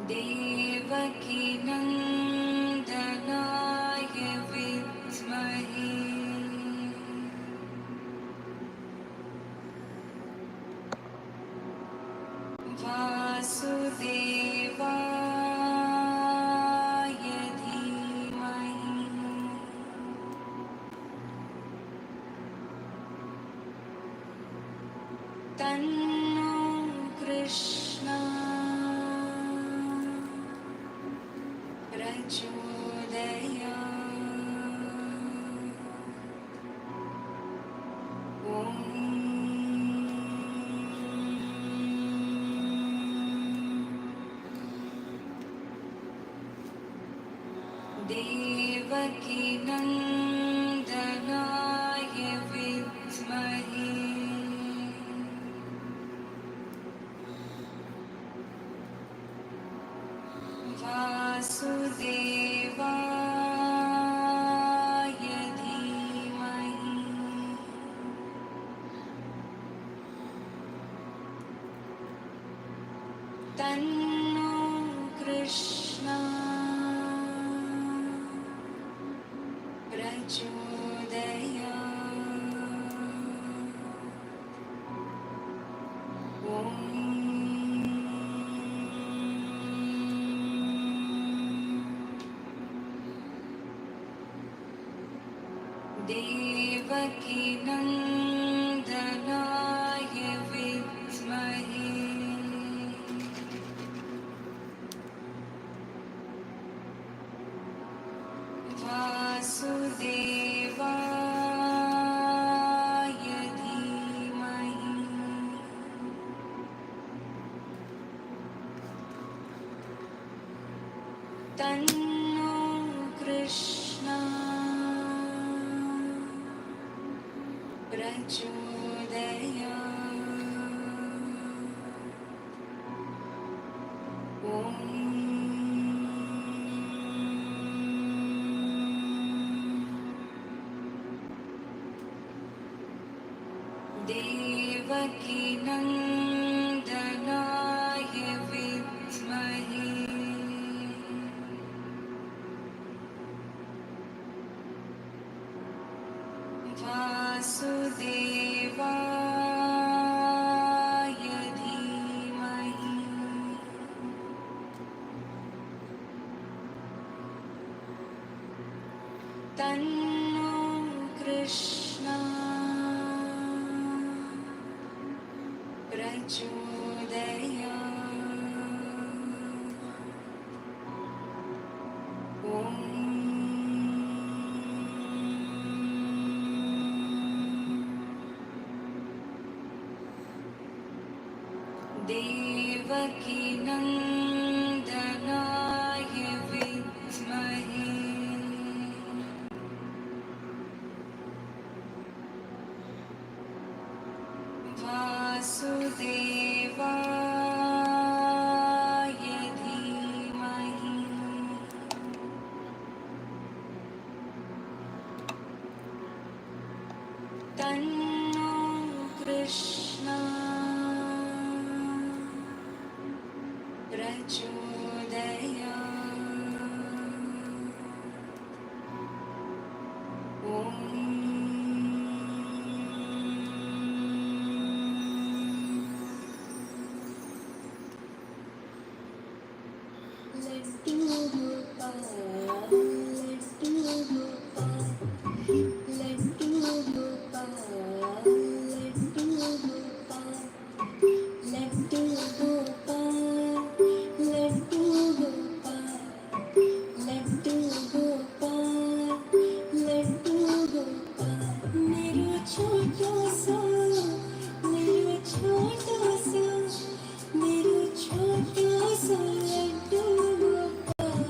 देवकी नन्दनाय विद्महे वासुदेवाय धीमहि तन्नो कृष्ण प्रचोदयात्। ॐ देवकी नन्दनाय विद्महे वासुदेवाय धीमहि तन्नो कृष्ण प्रचोदयात्। ॐ देवकी नन्दनाय विद्महे वासुदेवाय धीमहि तन्नो कृष्ण प्रचोदयात्। ॐ देवकी नन्दनाय विद्महे वासुदेवाय धीमहि तन्नो कृष्ण प्रचोदयात्। ॐ देवकी नन्दनाय विद्महे वासुदेवाय धीमहि तन्नो कृष्ण प्रचोदयात्। ॐ लड्डू गोपाल लड्डू गोपाल लड्डू गोपाल लड्डू गोपाल लड्डू गोपाल लड्डू गोपाल लड्डू गोपाल लड्डू गोपाल मेरा छोटा सा मेरा छोटा सा मेरा छोटा सा लड्डू गोपाल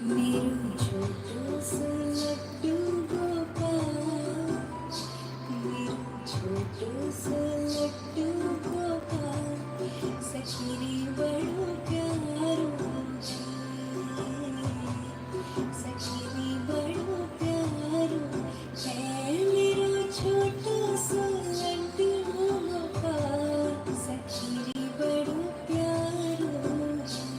मेरो छोटू सा लड्डू गोपाल, मेरो छोटू सा लड्डू गोपाल, सखी रे बड़ो प्यारो है, सखी रे बड़ो प्यारो है, मेरो छोटू सा लड्डू गोपाल, सखी रे बड़ो प्यारो है।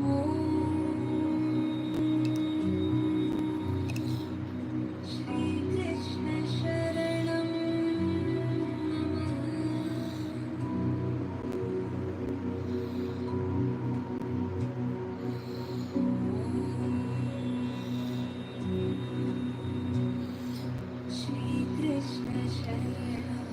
Shri Krishna Sharanam Shri Krishna Sharanam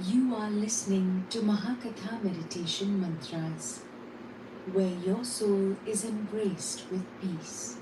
You are listening to Mahakatha Meditation Mantras, where your soul is embraced with peace.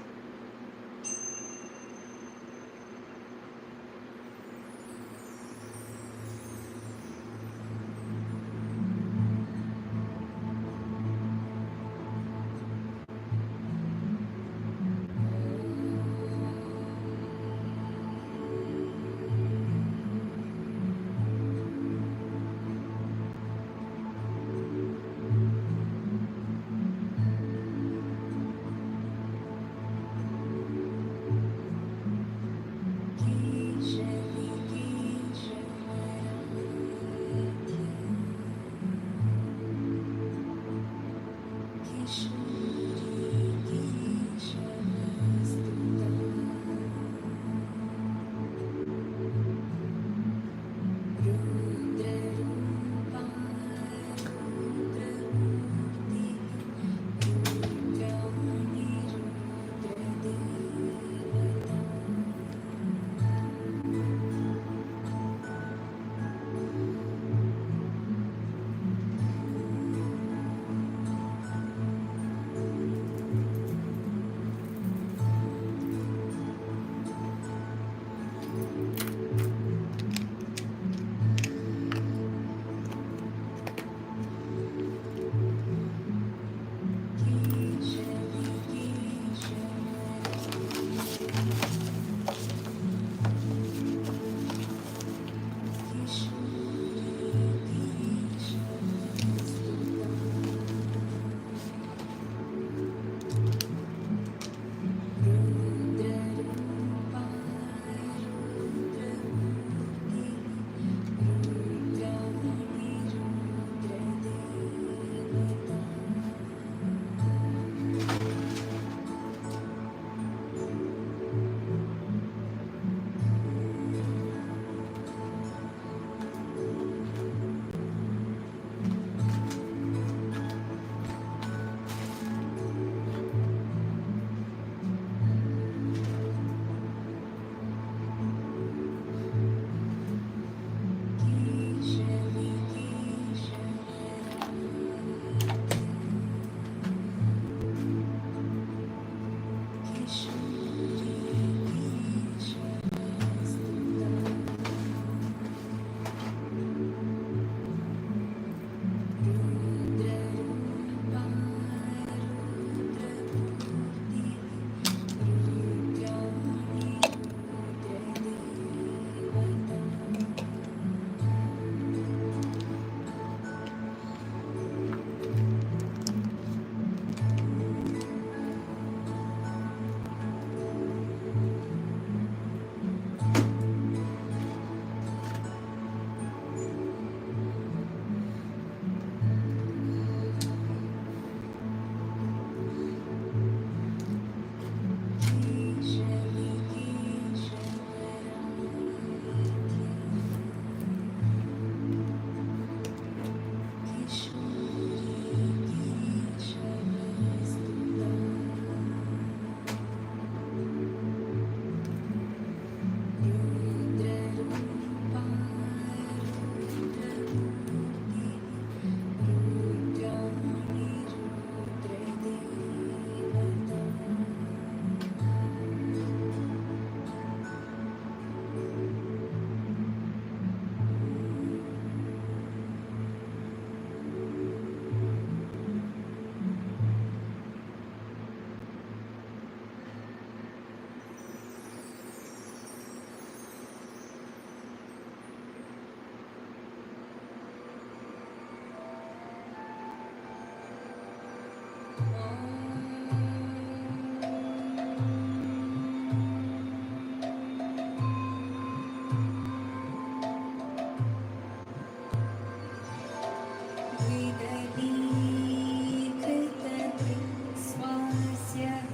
विदलीकृतकृत्स्वास्यः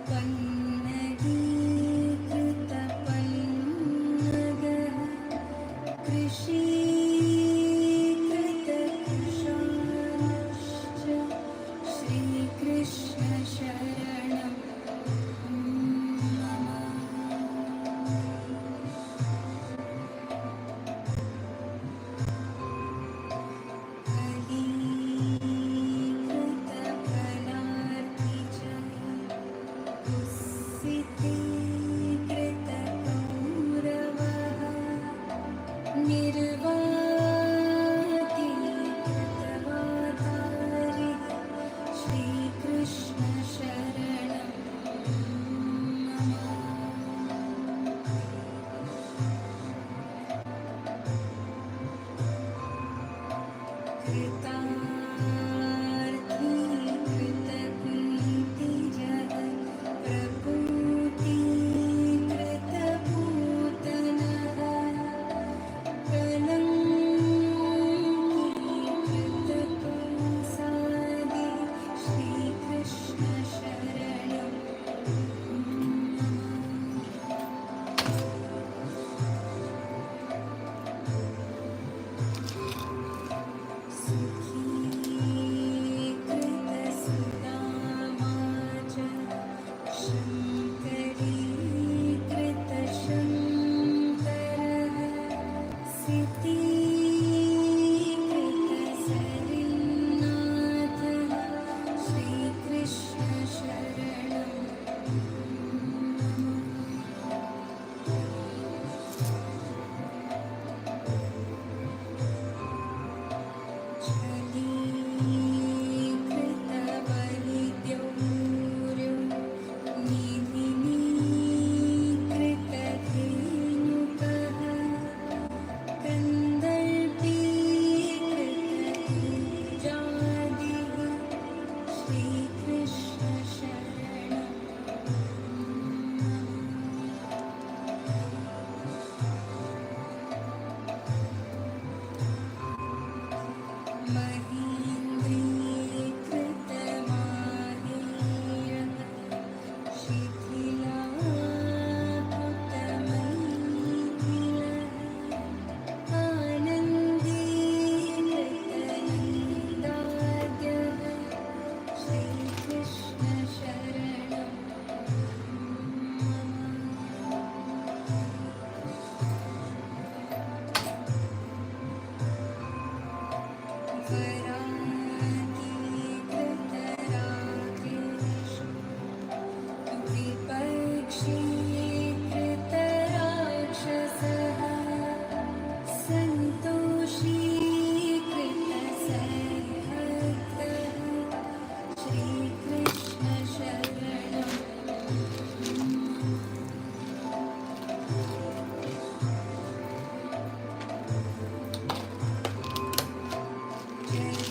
पन्नगीकृतपन्नगः कृषीकृतकृशाश्च श्रीकृष्णशरणं मम फलीकृतफलार्ति च कुत्सितीकृतकौरवः निर्वातीकृतवातारिः श्रीकृष्णशरणं मम कृतार्थी कृतकुन्तिजः प्रपूतीकृतपूतनः कलङ्कीकृतकौसादि श्रीकृष्णशरणं सुखीकृतसुदामा च शङ्करीकृतशङ्करः सिद्धीकृतसरिन्नाथः श्रीकृष्णशरणं छलीकृतबलिद्यौर्यो निधिनीकृतधेनुकः कन्दर्पीकृतपूजादिः श्रीकृष्णशरणं महीन्द्रीकृतमाहेयः शिथिलाकृतमैथिलः आनन्दीकृतनन्दाद्यः श्रीकृष्णशरणं वराकीकृतराकेश विपक्षीकृतराक्षसः सन्तोषीकृतसर्हद्दः श्रीकृष्णशरणं जय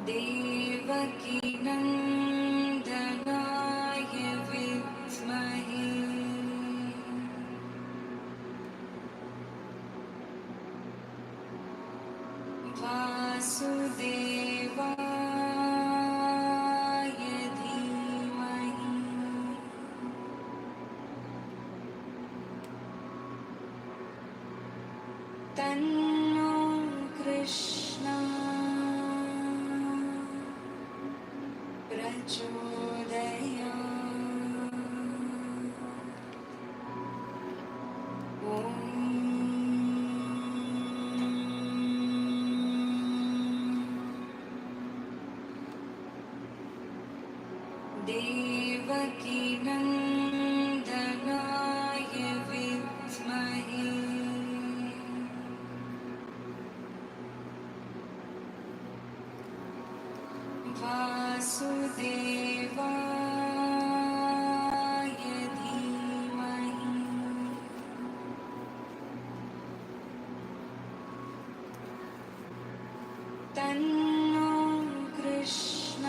देवकी नन्दनाय विद्महे वासुदेवाय धीमहि तन्नो कृष्ण देवकी नन्दनाय विद्महे वासुदेवाय धीमहि तन्नो कृष्ण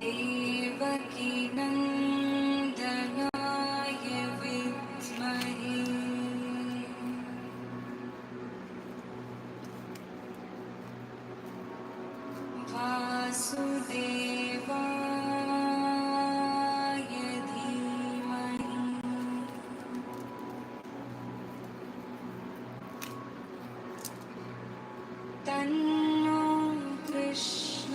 देवकी नन्दनाय विद्महे वासुदेवाय धीमहि तन्नो कृष्ण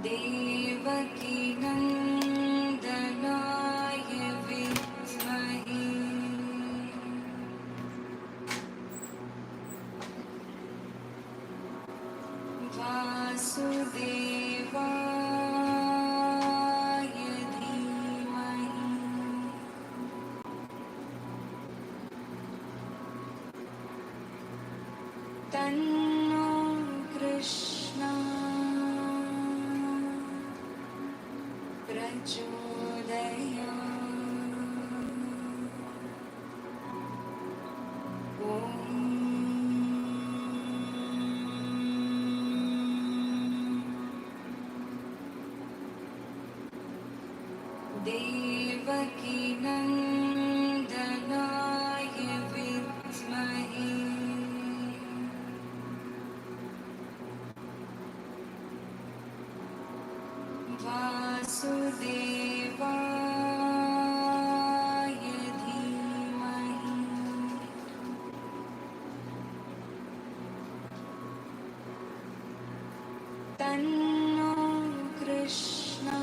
देवकी नन्दनाय विद्महे वासुदेवाय धीमहि तन्नो कृष्ण देवकी नन्दनाय विद्महे वासुदेवाय धीमहि तन्नो कृष्ण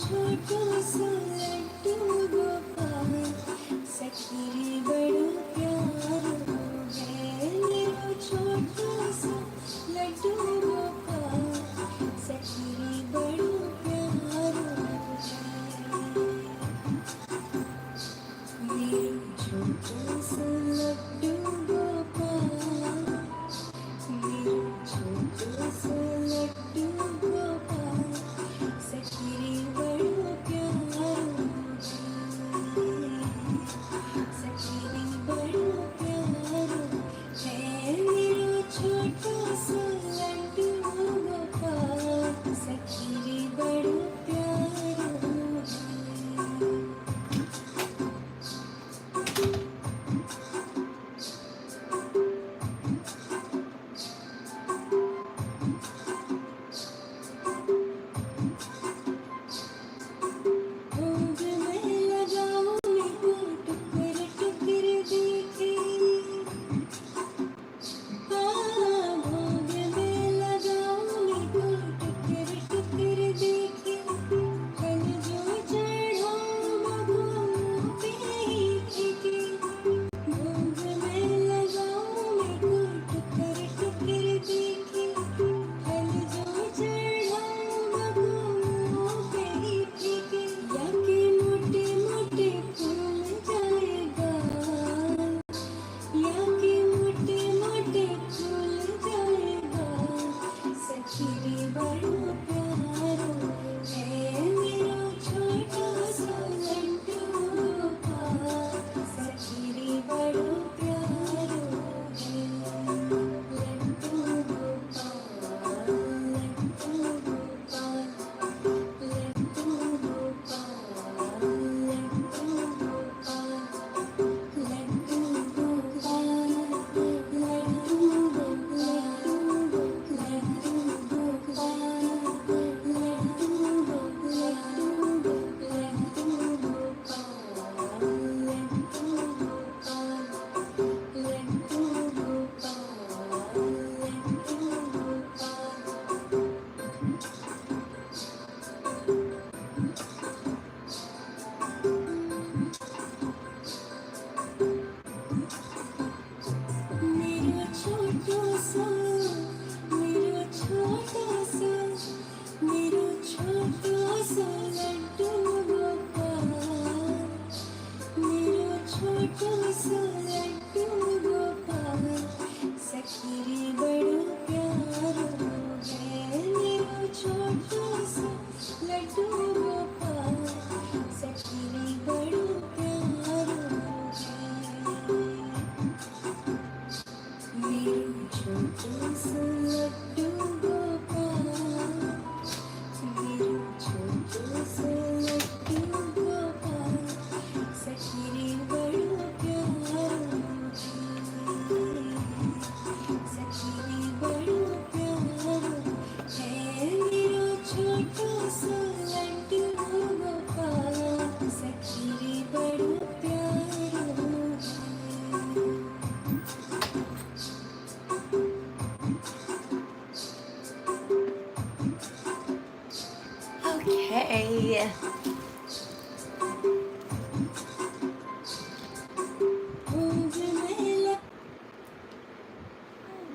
छोटा Okay.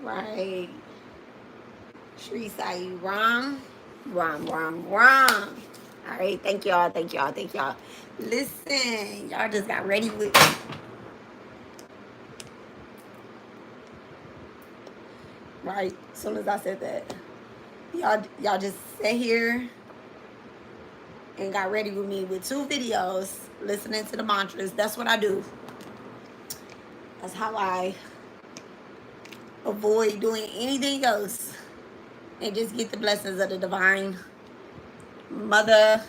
Right. Shri Sai Ram. Ram. All right. Thank y'all. Listen, y'all just got ready with me. Right. As soon as I said that, y'all just sat here and got ready with me with 2 videos, listening to the mantras. That's what I do. That's how I avoid doing anything else and just get the blessings of the divine mother.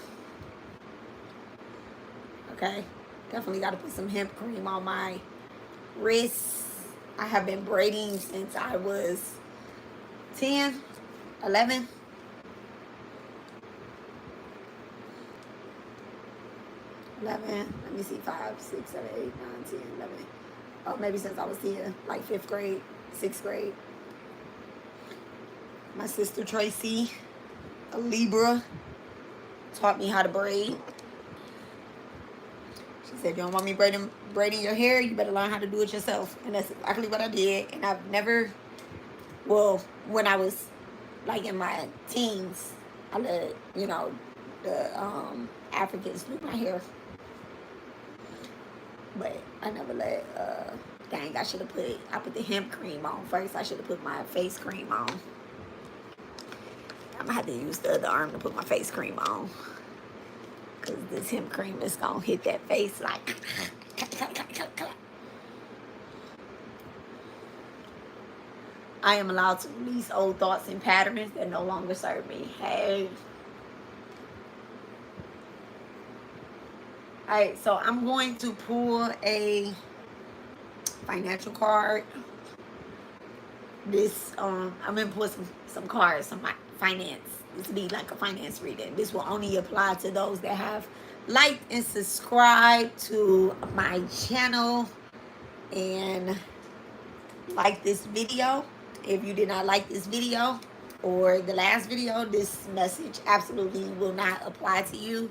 Okay. Definitely got to put some hemp cream on my wrists. I have been braiding since I was 10, 11. Let me see, 5, 6, 7, 8, 9, 10, 11. Oh, maybe since I was 10, like 5th grade, 6th grade. My sister Tracy, a Libra, taught me how to braid. She said, you don't want me braiding your hair, you better learn how to do it yourself. And that's exactly what I did. And I've never, well, when I was like in my teens, I let, you know, the Africans do my hair. But I never let, dang, I put the hemp cream on first. I should have put my face cream on. I'm gonna have to use the other arm to put my face cream on. Cause this hemp cream is gonna hit that face like. I am allowed to release old thoughts and patterns that no longer serve me. Hey. Alright, so I'm going to pull a financial card. This, I'm gonna pull some cards, some finance. This will be like a finance reading. This will only apply to those that have liked and subscribed to my channel and like this video. If you did not like this video or the last video, this message absolutely will not apply to you.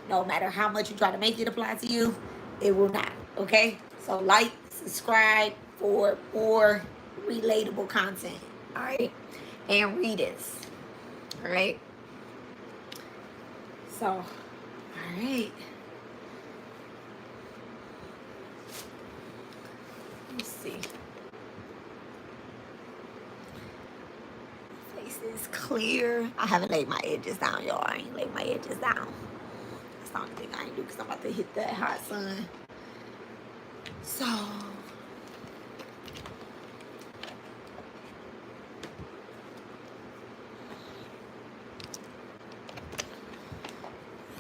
No matter how much you try to make it apply to you, it will not. Okay? So like, subscribe for more relatable content. Alright? And read it. Alright? So, alright. Let's see. Face is clear. I haven't laid my edges down, y'all. I ain't laid my edges down. That's the only thing I ain't do because I'm about to hit that hot sun. So,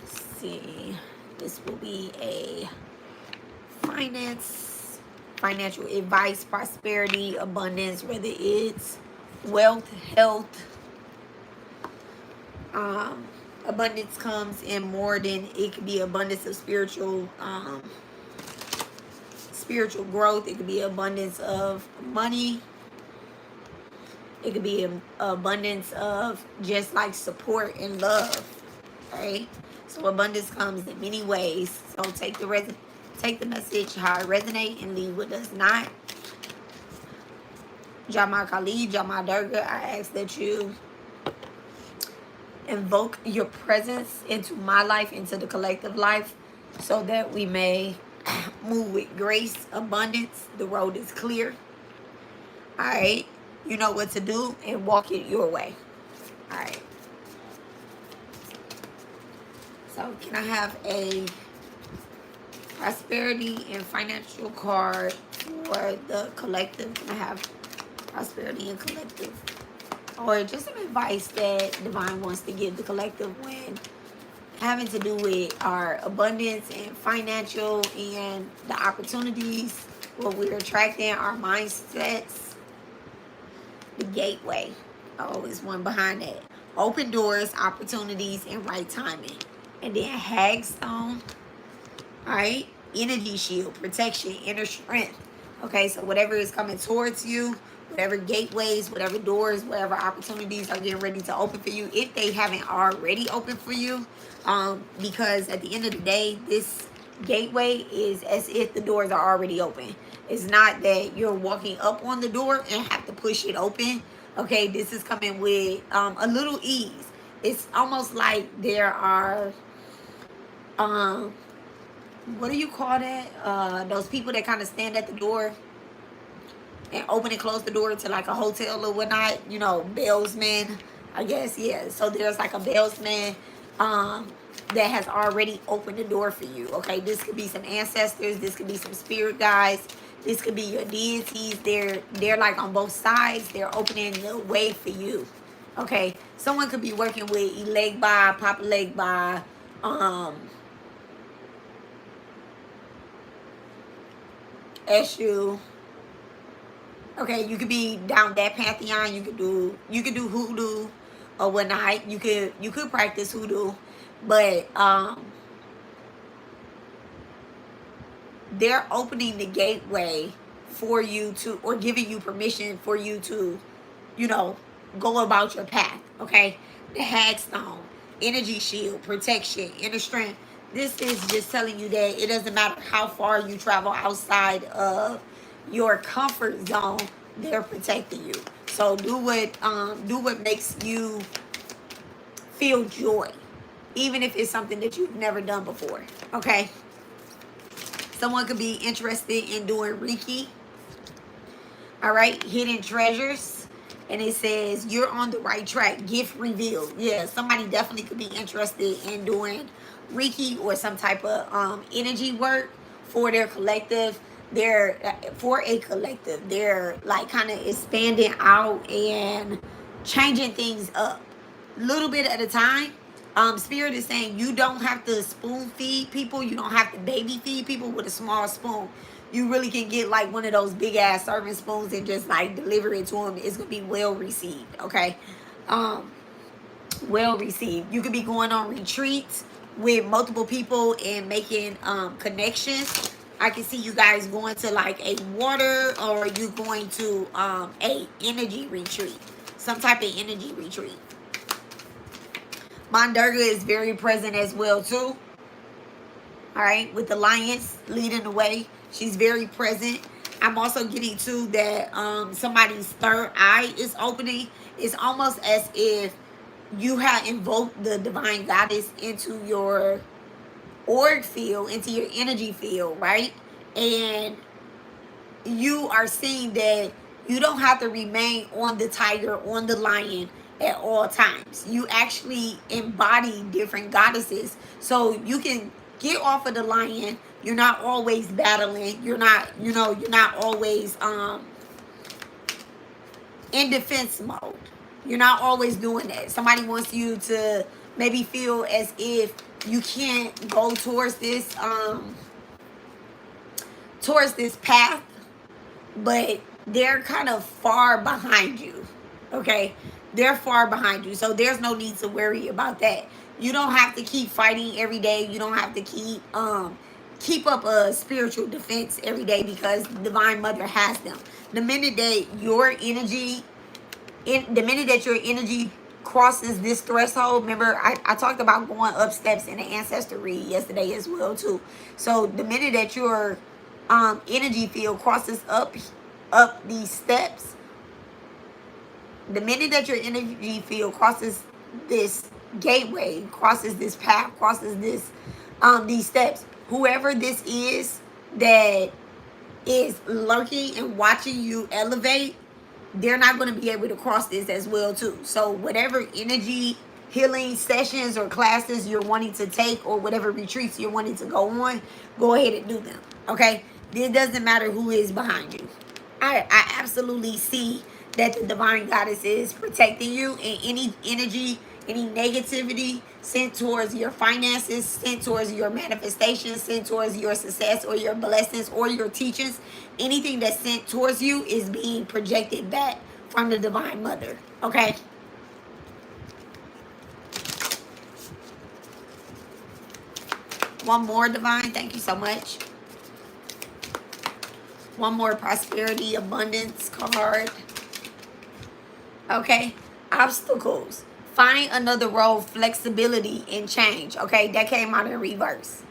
let's see. This will be a financial advice, prosperity, abundance, whether it's wealth, health. Abundance comes in more than, it could be abundance of spiritual growth. It could be abundance of money. It could be an abundance of just like support and love, right? So abundance comes in many ways. So take the message how it resonates and leave what does not. Jama Kali, Jama Durga, I ask that you invoke your presence into my life, into the collective life, so that we may move with grace, abundance. The road is clear. All right. You know what to do and walk it your way. All right. So can I have a prosperity and financial card for the collective? Can I have prosperity and collective? Or just some advice that Divine wants to give the collective when having to do with our abundance and financial and the opportunities, what we're attracting, our mindsets, the gateway. Always one behind that. Open doors, opportunities, and right timing. And then Hagstone, all right? Energy shield, protection, inner strength. Okay, so whatever is coming towards you, whatever gateways, whatever doors, whatever opportunities are getting ready to open for you, if they haven't already opened for you. Because at the end of the day, this gateway is as if the doors are already open. It's not that you're walking up on the door and have to push it open. Okay, this is coming with a little ease. It's almost like there are what do you call that? Those people that kind of stand at the door and open and close the door to like a hotel or whatnot, you know, bellsman, I guess. Yeah, so there's like a bellsman that has already opened the door for you. Okay, this could be some ancestors, this could be some spirit guides, this could be your deities. They're like on both sides, they're opening the way for you. Okay, someone could be working with Elegba, Papa Legba, Eshu. Okay, you could be down that pantheon. You could do hoodoo or whatnot. You could practice hoodoo, but they're opening the gateway for you to, or giving you permission for you to, you know, go about your path. Okay, the hagstone, energy shield, protection, inner strength. This is just telling you that it doesn't matter how far you travel outside of your comfort zone, they're protecting you. So do what makes you feel joy, even if it's something that you've never done before. Okay, someone could be interested in doing Reiki. All right, hidden treasures, and it says you're on the right track. Gift revealed. Yeah, somebody definitely could be interested in doing Reiki or some type of energy work for their collective. They're for a collective. They're like kind of expanding out and changing things up, little bit at a time. Spirit is saying you don't have to spoon feed people. You don't have to baby feed people with a small spoon. You really can get like one of those big ass serving spoons and just like deliver it to them. It's gonna be well received. Okay, well received. You could be going on retreats with multiple people and making connections. I can see you guys going to like a water, or you going to a energy retreat, some type of energy retreat. Durga is very present as well too. All right, with the Lions leading the way, she's very present. I'm also getting to that somebody's third eye is opening. It's almost as if you have invoked the divine goddess into your auric field, into your energy field, right? And you are seeing that you don't have to remain on the tiger, on the lion at all times. You actually embody different goddesses, so you can get off of the lion. You're not always battling. You're not, you know, you're not always in defense mode. You're not always doing that. Somebody wants you to maybe feel as if you can't go towards this path, but they're kind of far behind you. Okay, they're far behind you, so there's no need to worry about that. You don't have to keep fighting every day. You don't have to keep up a spiritual defense every day, because Divine Mother has them. The minute that your energy crosses this threshold, remember I talked about going up steps in the ancestor read yesterday as well too. So the minute that your energy field crosses up these steps, the minute that your energy field crosses this gateway, crosses this path, crosses this these steps, whoever this is that is lurking and watching you elevate, they're not going to be able to cross this as well too. So whatever energy healing sessions or classes you're wanting to take, or whatever retreats you're wanting to go on, go ahead and do them. Okay, it doesn't matter who is behind you. I absolutely see that the divine goddess is protecting you, and any energy, any negativity sent towards your finances, sent towards your manifestations, sent towards your success or your blessings or your teachings, anything that's sent towards you is being projected back from the Divine Mother. Okay? One more, Divine. Thank you so much. One more prosperity, abundance card. Okay, obstacles. Find another road, flexibility, and change. Okay, that came out in reverse.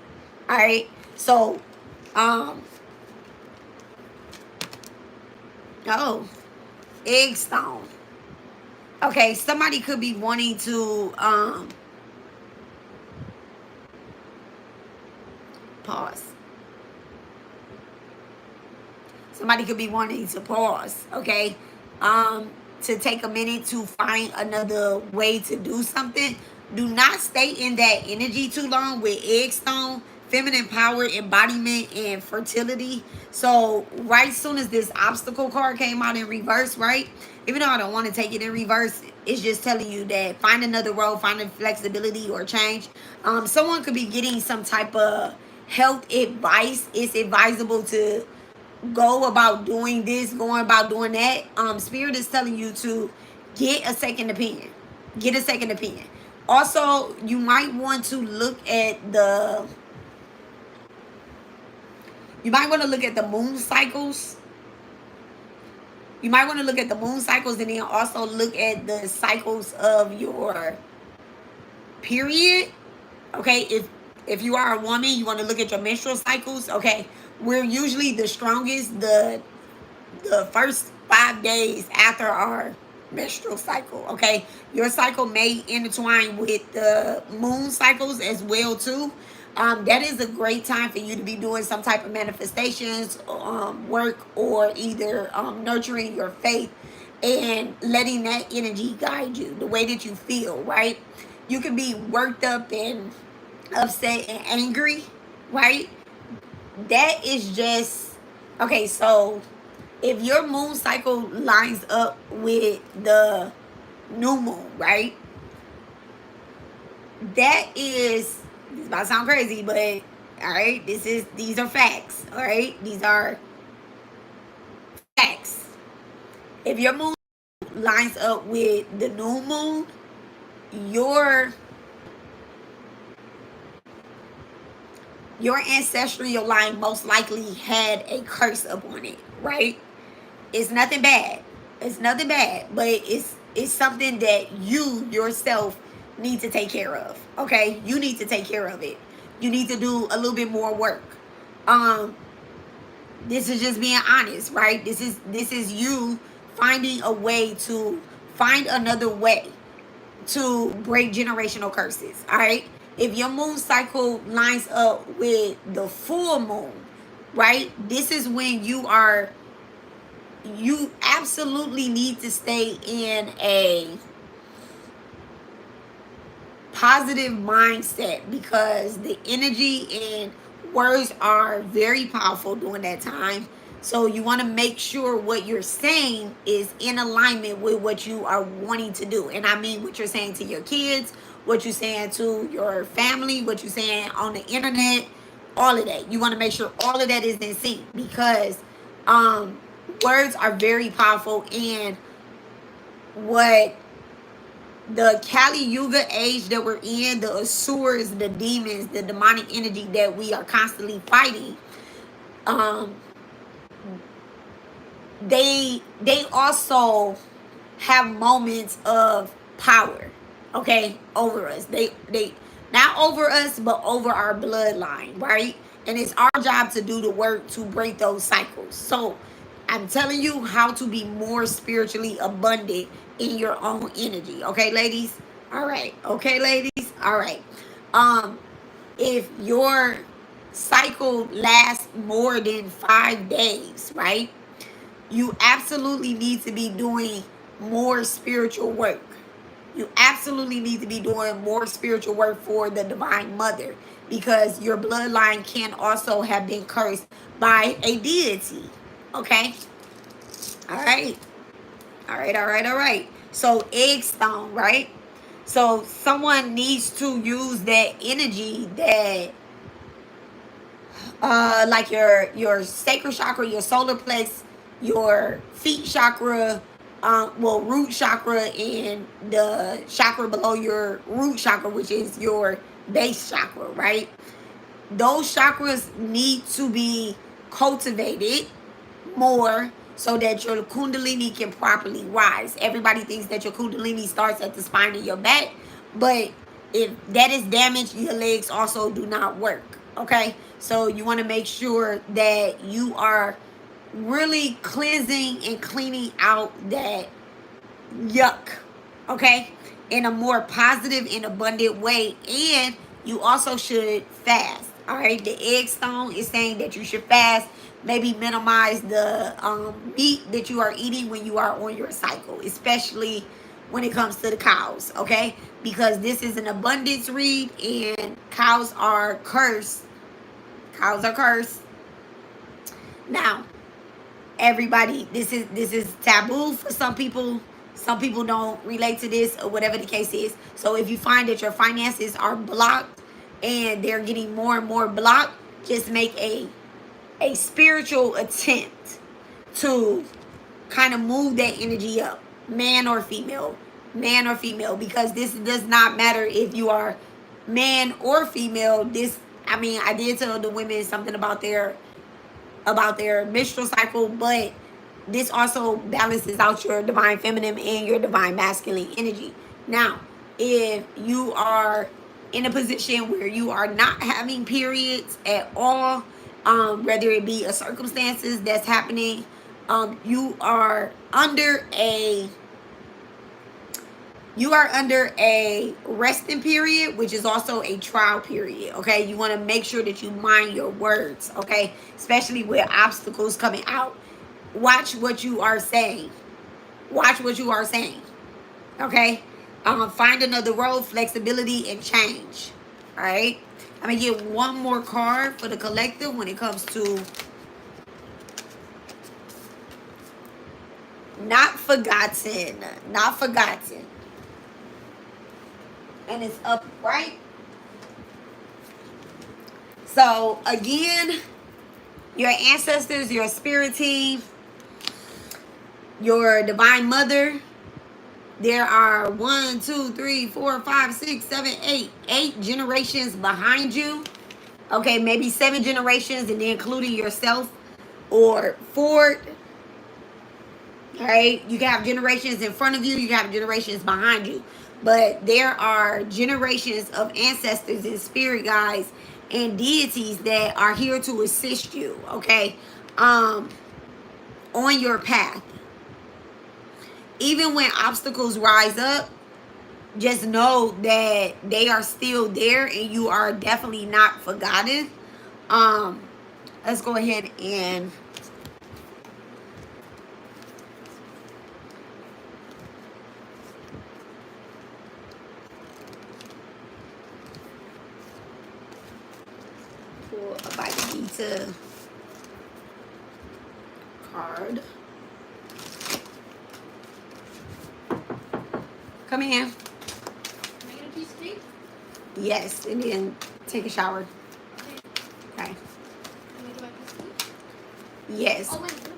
All right, so, um, oh, egg stone. Okay, somebody could be wanting to pause. Somebody could be wanting to pause, okay? To take a minute to find another way to do something. Do not stay in that energy too long with egg stone, feminine power, embodiment, and fertility. So right soon as this obstacle card came out in reverse, right? Even though I don't want to take it in reverse, it's just telling you that find another road, find a flexibility or change. Someone could be getting some type of health advice. It's advisable to go about doing this, going about doing that. Spirit is telling you to get a second opinion. Get a second opinion. Also, you might want to look at the moon cycles. You might want to look at the moon cycles and then also look at the cycles of your period. Okay, if you are a woman, you want to look at your menstrual cycles. Okay, we're usually the strongest the first 5 days after our menstrual cycle. Okay, your cycle may intertwine with the moon cycles as well too. That is a great time for you to be doing some type of manifestations, work, or either nurturing your faith and letting that energy guide you the way that you feel. Right, you can be worked up and upset and angry. Right, that is just okay. So if your moon cycle lines up with the new moon, right? That is, this might sound crazy, but all right, these are facts. All right, these are facts. If your moon lines up with the new moon, your ancestral line most likely had a curse upon it, right? It's nothing bad. It's nothing bad, but it's something that you yourself need to take care of. Okay, you need to take care of it. You need to do a little bit more work. Um, this is just being honest, right? This is you finding a way to find another way to break generational curses. All right. If your moon cycle lines up with the full moon, right? This is when you absolutely need to stay in a positive mindset because the energy and words are very powerful during that time. So you want to make sure what you're saying is in alignment with what you are wanting to do. And I mean what you're saying to your kids, what you're saying to your family, what you're saying on the internet, all of that. You want to make sure all of that is in sync because um words are very powerful and what the Kali Yuga age that we're in, the Asurs, the demons, the demonic energy that we are constantly fighting, um, they also have moments of power, okay, over us. They not over us, but over our bloodline, right? And it's our job to do the work to break those cycles. So I'm telling you how to be more spiritually abundant in your own energy. Okay, ladies? All right. Okay, ladies? All right. Um, if your cycle lasts more than 5 days, right? You absolutely need to be doing more spiritual work. You absolutely need to be doing more spiritual work for the Divine Mother because your bloodline can also have been cursed by a deity. Okay? All right. All right, all right, all right. So, egg stone, right? So, someone needs to use that energy that like your sacral chakra, your solar plex, your feet chakra, well, root chakra, and the chakra below your root chakra, which is your base chakra, right? Those chakras need to be cultivated more so that your kundalini can properly rise. Everybody thinks that your kundalini starts at the spine of your back, but if that is damaged, your legs also do not work. Okay, so you want to make sure that you are really cleansing and cleaning out that yuck, okay, in a more positive and abundant way. And you also should fast. All right, the egg stone is saying that you should fast, maybe minimize the meat that you are eating when you are on your cycle, especially when it comes to the cows, okay, because this is an abundance read and cows are cursed. Cows are cursed. Now, everybody, this is taboo for some people. Some people don't relate to this or whatever the case is. So if you find that your finances are blocked and they're getting more and more blocked, just make a spiritual attempt to kind of move that energy up, man or female, because this does not matter if you are man or female. This, I mean, I did tell the women something about their menstrual cycle, but this also balances out your divine feminine and your divine masculine energy. Now, if you are in a position where you are not having periods at all, whether it be a circumstances that's happening, you are under a resting period, which is also a trial period. Okay, you want to make sure that you mind your words, okay, especially with obstacles coming out. Watch what you are saying. Okay, find another road, flexibility, and change. All right, I'm gonna get one more card for the collective when it comes to not forgotten. And it's upright. So again, your ancestors, your spirit team, your divine mother, there are 1, 2, 3, 4, 5, 6, 7, 8 generations behind you. Okay, maybe 7 generations, and then including yourself or Ford. All right, you can have generations in front of you, you can have generations behind you, but there are generations of ancestors and spirit guides and deities that are here to assist you, okay, on your path. Even when obstacles rise up, just know that they are still there and you are definitely not forgotten. Let's go ahead and pull a Vita card. Come in. Am I gonna piece of cake? Yes, and then take a shower. Okay. Am I gonna piece of cake? Yes. Oh wait, what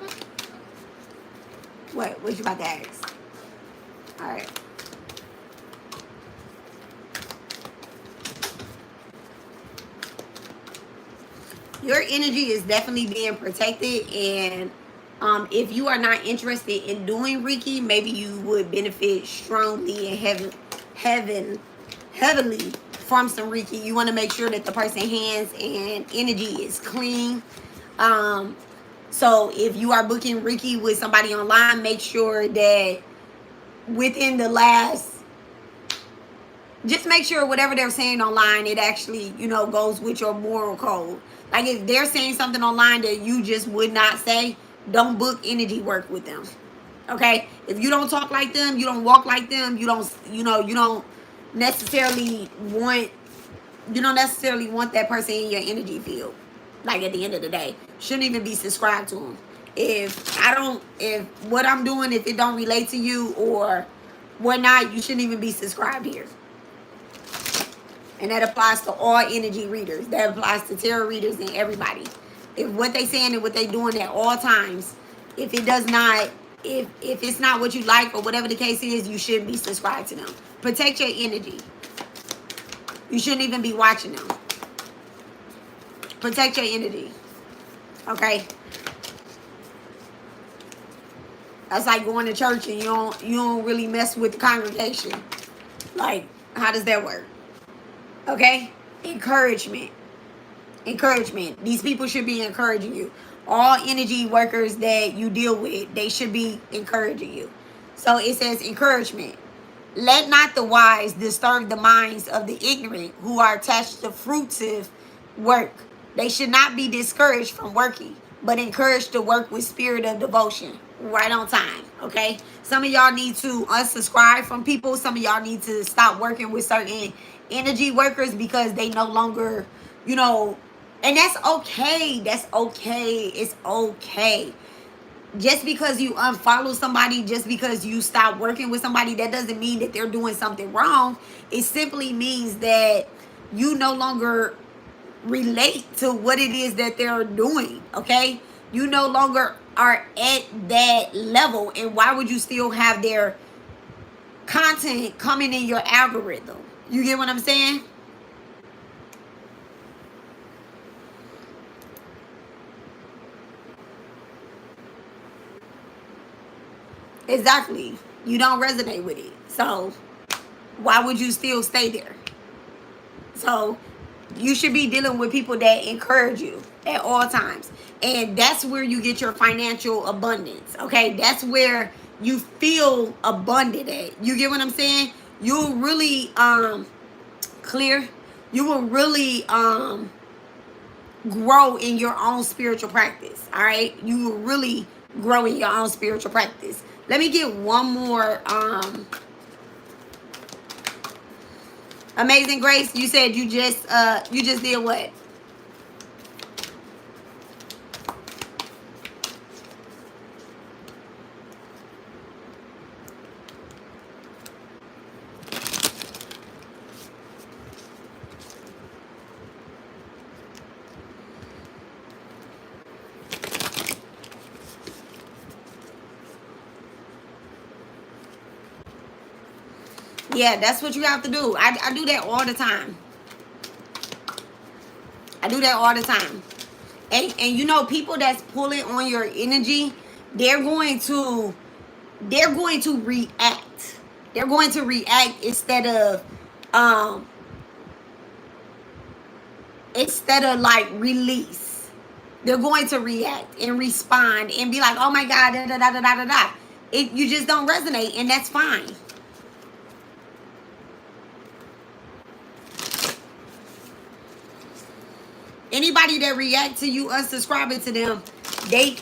about? What you about to ask? All right. Your energy is definitely being protected, and if you are not interested in doing Reiki, maybe you would benefit strongly and heavily from some Reiki. You want to make sure that the person's hands and energy is clean. So if you are booking Reiki with somebody online, make sure that within the last, just make sure whatever they're saying online, it actually, goes with your moral code. Like if they're saying something online that you just would not say, don't book energy work with them. Okay? If you don't talk like them, you don't walk like them, you don't necessarily want that person in your energy field. Like at the end of the day, shouldn't even be subscribed to them. If what I'm doing, if it don't relate to you or whatnot, you shouldn't even be subscribed here. And that applies to all energy readers. That applies to tarot readers and everybody. If what they saying and what they doing at all times, if it's not what you like or whatever the case is, you shouldn't be subscribed to them. Protect your energy. You shouldn't even be watching them. Protect your energy. Okay? That's like going to church and you don't really mess with the congregation. Like, how does that work? Okay? Encouragement. Encouragement. These people should be encouraging you. All energy workers that you deal with, they should be encouraging you. So it says encouragement. Let not the wise disturb the minds of the ignorant who are attached to fruitive work. They should not be discouraged from working, but encouraged to work with spirit of devotion. Right on time, okay? Some of y'all need to unsubscribe from people. Some of y'all need to stop working with certain energy workers because they no longer, and that's okay. That's okay. It's okay. Just because you unfollow somebody, just because you stop working with somebody, that doesn't mean that they're doing something wrong. It simply means that you no longer relate to what it is that they're doing, okay? You no longer are at that level, and why would you still have their content coming in your algorithm? You get what I'm saying? Exactly. You don't resonate with it. So why would you still stay there? So you should be dealing with people that encourage you at all times. And that's where you get your financial abundance. Okay? That's where you feel abundant at. You get what I'm saying? You'll really clear. You will really grow in your own spiritual practice. All right? You will really grow in your own spiritual practice. Let me get one more. Amazing Grace, you said you just did what? Yeah, that's what you have to do. I do that all the time. I do that all the time. And people that's pulling on your energy, they're going to react. They're going to react instead of like release. They're going to react and respond and be like, oh my God, da da da da da da. You just don't resonate, and that's fine. Anybody that react to you unsubscribing to them, they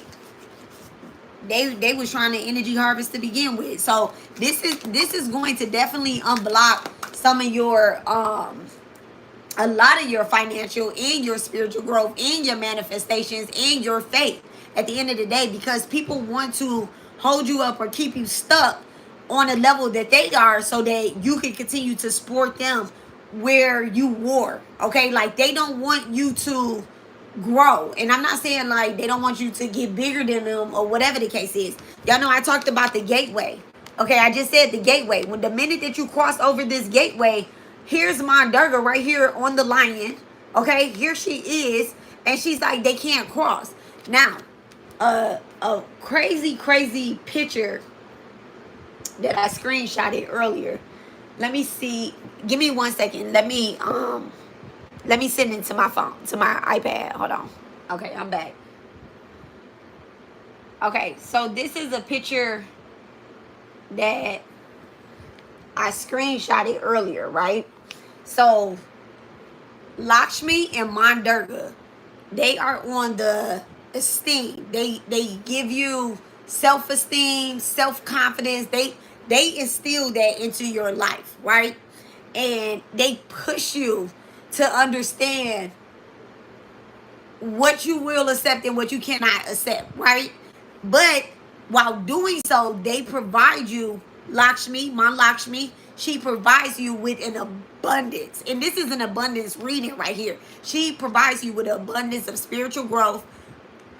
was trying to energy harvest to begin with. So this is going to definitely unblock some of your a lot of your financial and your spiritual growth and your manifestations and your faith at the end of the day, because people want to hold you up or keep you stuck on a level that they are so that you can continue to support them where you were. Okay, like they don't want you to grow. And I'm not saying like they don't want you to get bigger than them or whatever the case is. Y'all know I talked about the gateway. Okay, I just said the gateway. When the minute that you cross over this gateway, here's my Durga right here on the lion. Okay, here she is. And she's like, they can't cross. Now, a crazy picture that I screenshotted earlier. Let me see. Give me 1 second. Let me send it to my phone, to my iPad. Hold on. Okay, I'm back. Okay, so this is a picture that I screenshotted earlier, right? So Lakshmi and Mandurga, they are on the esteem. They give you self-esteem, self-confidence. They instill that into your life, right? And they push you to understand what you will accept and what you cannot accept, right? But while doing so, they provide you, Lakshmi, Mom Lakshmi, she provides you with an abundance. And this is an abundance reading right here. She provides you with an abundance of spiritual growth,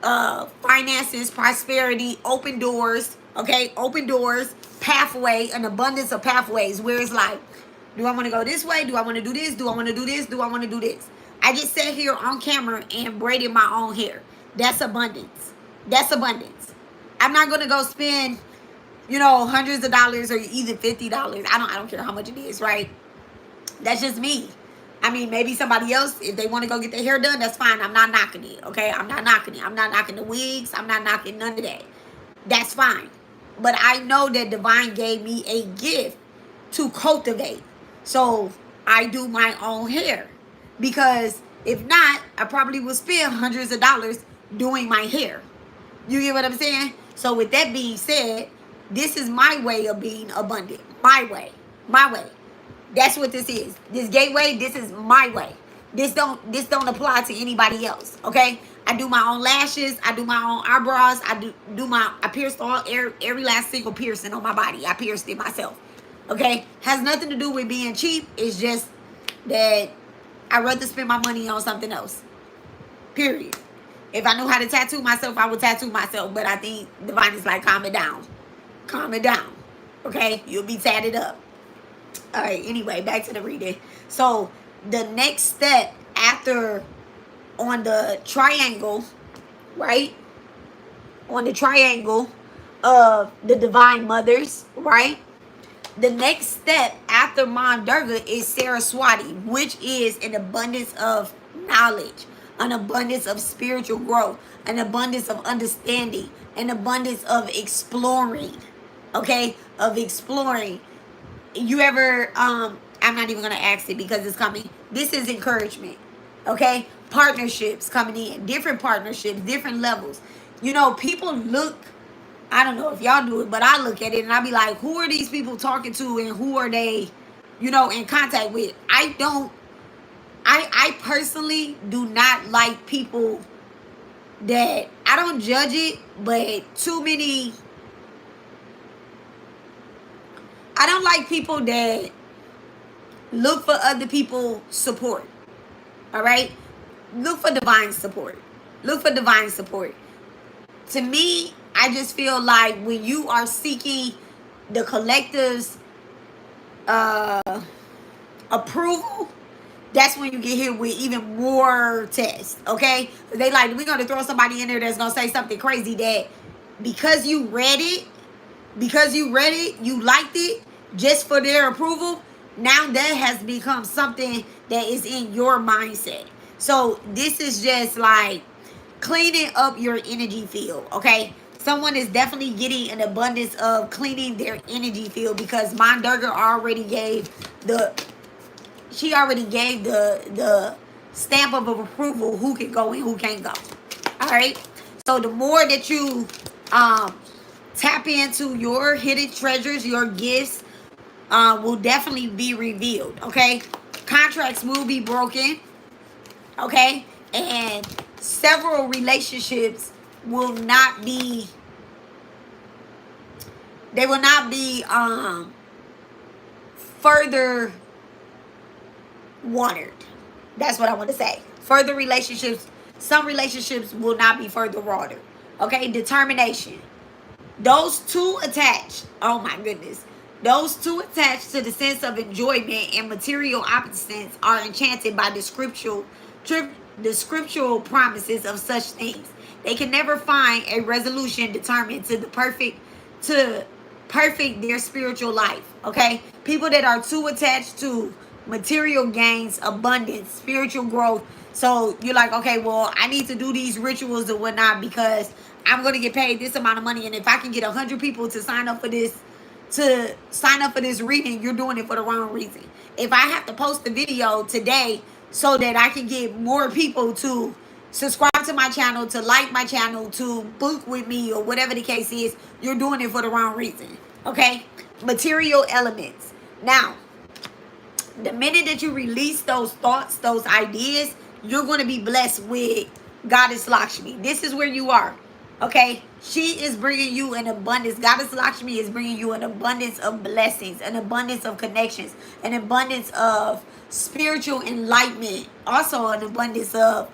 finances, prosperity, open doors, okay? Open doors, pathway, an abundance of pathways where it's like, do I want to go this way? Do I want to do this? Do I want to do this? Do I want to do this? I just sat here on camera and braided my own hair. That's abundance. That's abundance. I'm not going to go spend you know, hundreds of dollars or even $50. I don't care how much it is, right? That's just me. I mean, maybe somebody else, if they want to go get their hair done, that's fine. I'm not knocking it, okay? I'm not knocking it. I'm not knocking the wigs. I'm not knocking none of that. That's fine. But I know that Divine gave me a gift to cultivate. So I do my own hair. Because if not, I probably would spend hundreds of dollars doing my hair. You get what I'm saying? So with that being said, this is my way of being abundant. My way. My way. That's what this is. This gateway, this is my way. This don't apply to anybody else. Okay? I do my own lashes. I do my own eyebrows. I pierced every last single piercing on my body. I pierced it myself. Okay? Has nothing to do with being cheap. It's just that I'd rather spend my money on something else. Period. If I knew how to tattoo myself, I would tattoo myself. But I think Divine is like, calm it down. Calm it down. Okay? You'll be tatted up. All right, anyway, back to the reading. So the next step after on the triangle, right? On the triangle of the Divine Mothers, right? The next step after Mom Durga is Saraswati, which is an abundance of knowledge, an abundance of spiritual growth, an abundance of understanding, an abundance of exploring, okay? Of exploring. You ever, I'm not even going to ask it because it's coming. This is encouragement, okay? Partnerships coming in, different partnerships, different levels. You know, people look, I don't know if y'all do it, but I look at it and I be like, who are these people talking to and who are they, you know, in contact with? I personally do not like people that, I don't judge it, but I don't like people that look for other people's support. All right? Look for divine support. Look for divine support. To me, I just feel like when you are seeking the collective's approval, that's when you get hit with even more tests. Okay? They like, we're going to throw somebody in there that's going to say something crazy that because you read it, you liked it just for their approval, now that has become something that is in your mindset. So this is just like cleaning up your energy field, okay? Someone is definitely getting an abundance of cleaning their energy field because Mom Durga already gave the stamp of approval who can go and who can't go. All right? So the more that you tap into your hidden treasures, your gifts will definitely be revealed, okay? Contracts will be broken, okay? And several relationships will not be, they will not be further watered. That's what I want to say. Further relationships, some relationships will not be further watered, okay? Determination. Those two attached, oh my goodness. Those two attached to the sense of enjoyment and material opposites are enchanted by the scriptural promises of such things. They can never find a resolution determined to perfect their spiritual life. Okay? People that are too attached to material gains, abundance, spiritual growth. So you're like, okay, well, I need to do these rituals or whatnot because I'm going to get paid this amount of money. And if I can get 100 people to sign up for this, reading, you're doing it for the wrong reason. If I have to post a video today so that I can get more people to subscribe to my channel, to like my channel, to book with me or whatever the case is, you're doing it for the wrong reason. Okay? Material elements. Now, the minute that you release those thoughts, those ideas, you're going to be blessed with Goddess Lakshmi. This is where you are. Okay? She is bringing you an abundance. Goddess Lakshmi is bringing you an abundance of blessings, an abundance of connections, an abundance of spiritual enlightenment, also an abundance of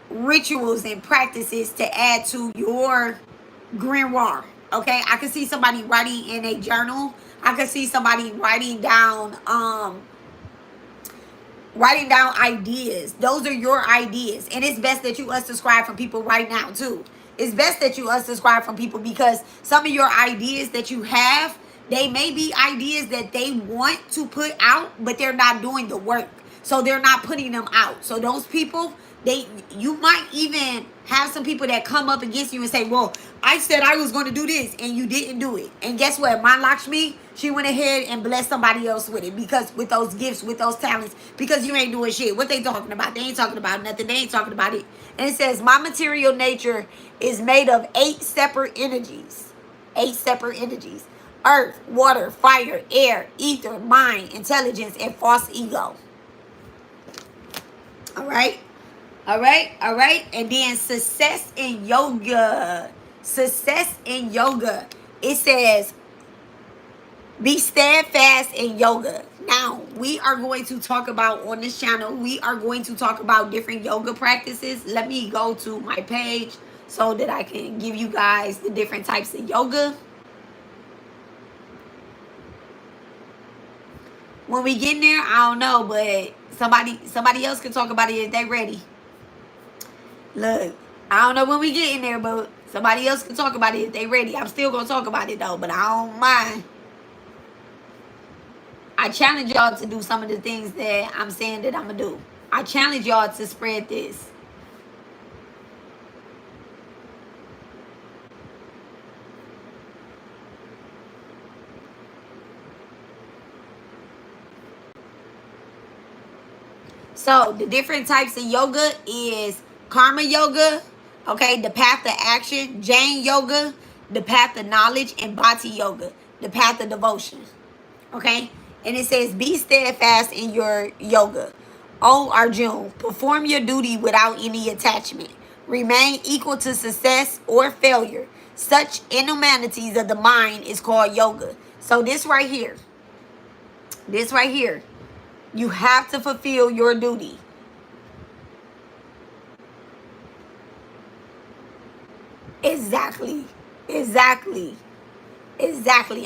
rituals and practices to add to your grimoire. Okay? I can see somebody writing in a journal. I can see somebody writing down ideas. Those are your ideas. And it's best that you unsubscribe from people right now too. It's best that you unsubscribe from people, because some of your ideas that you have, they may be ideas that they want to put out, but they're not doing the work. So they're not putting them out. So those people, you might even have some people that come up against you and say, well, I said I was going to do this and you didn't do it. And guess what? My Lakshmi, she went ahead and blessed somebody else with it, because with those gifts, with those talents, because you ain't doing shit. What they talking about? They ain't talking about nothing. They ain't talking about it. And it says, my material nature is made of 8 separate energies. 8 separate energies. Earth, water, fire, air, ether, mind, intelligence, and false ego. All right. All right. All right. And then success in yoga. Success in yoga. It says, be steadfast in yoga. Now, we are going to talk about on this channel, we are going to talk about different yoga practices. Let me go to my page so that I can give you guys the different types of yoga. When we get in there, I don't know, but somebody else can talk about it if they ready. Look, I don't know when we get in there, but somebody else can talk about it if they ready. I'm still going to talk about it, though, but I don't mind. I challenge y'all to do some of the things that I'm saying that I'm going to do. I challenge y'all to spread this. So, the different types of yoga is karma yoga, okay, the path of action, Jain yoga, the path of knowledge, and bhakti yoga, the path of devotion, okay? And it says, be steadfast in your yoga. O Arjun, perform your duty without any attachment. Remain equal to success or failure. Such inhumanities of the mind is called yoga. So this right here, you have to fulfill your duty. Exactly.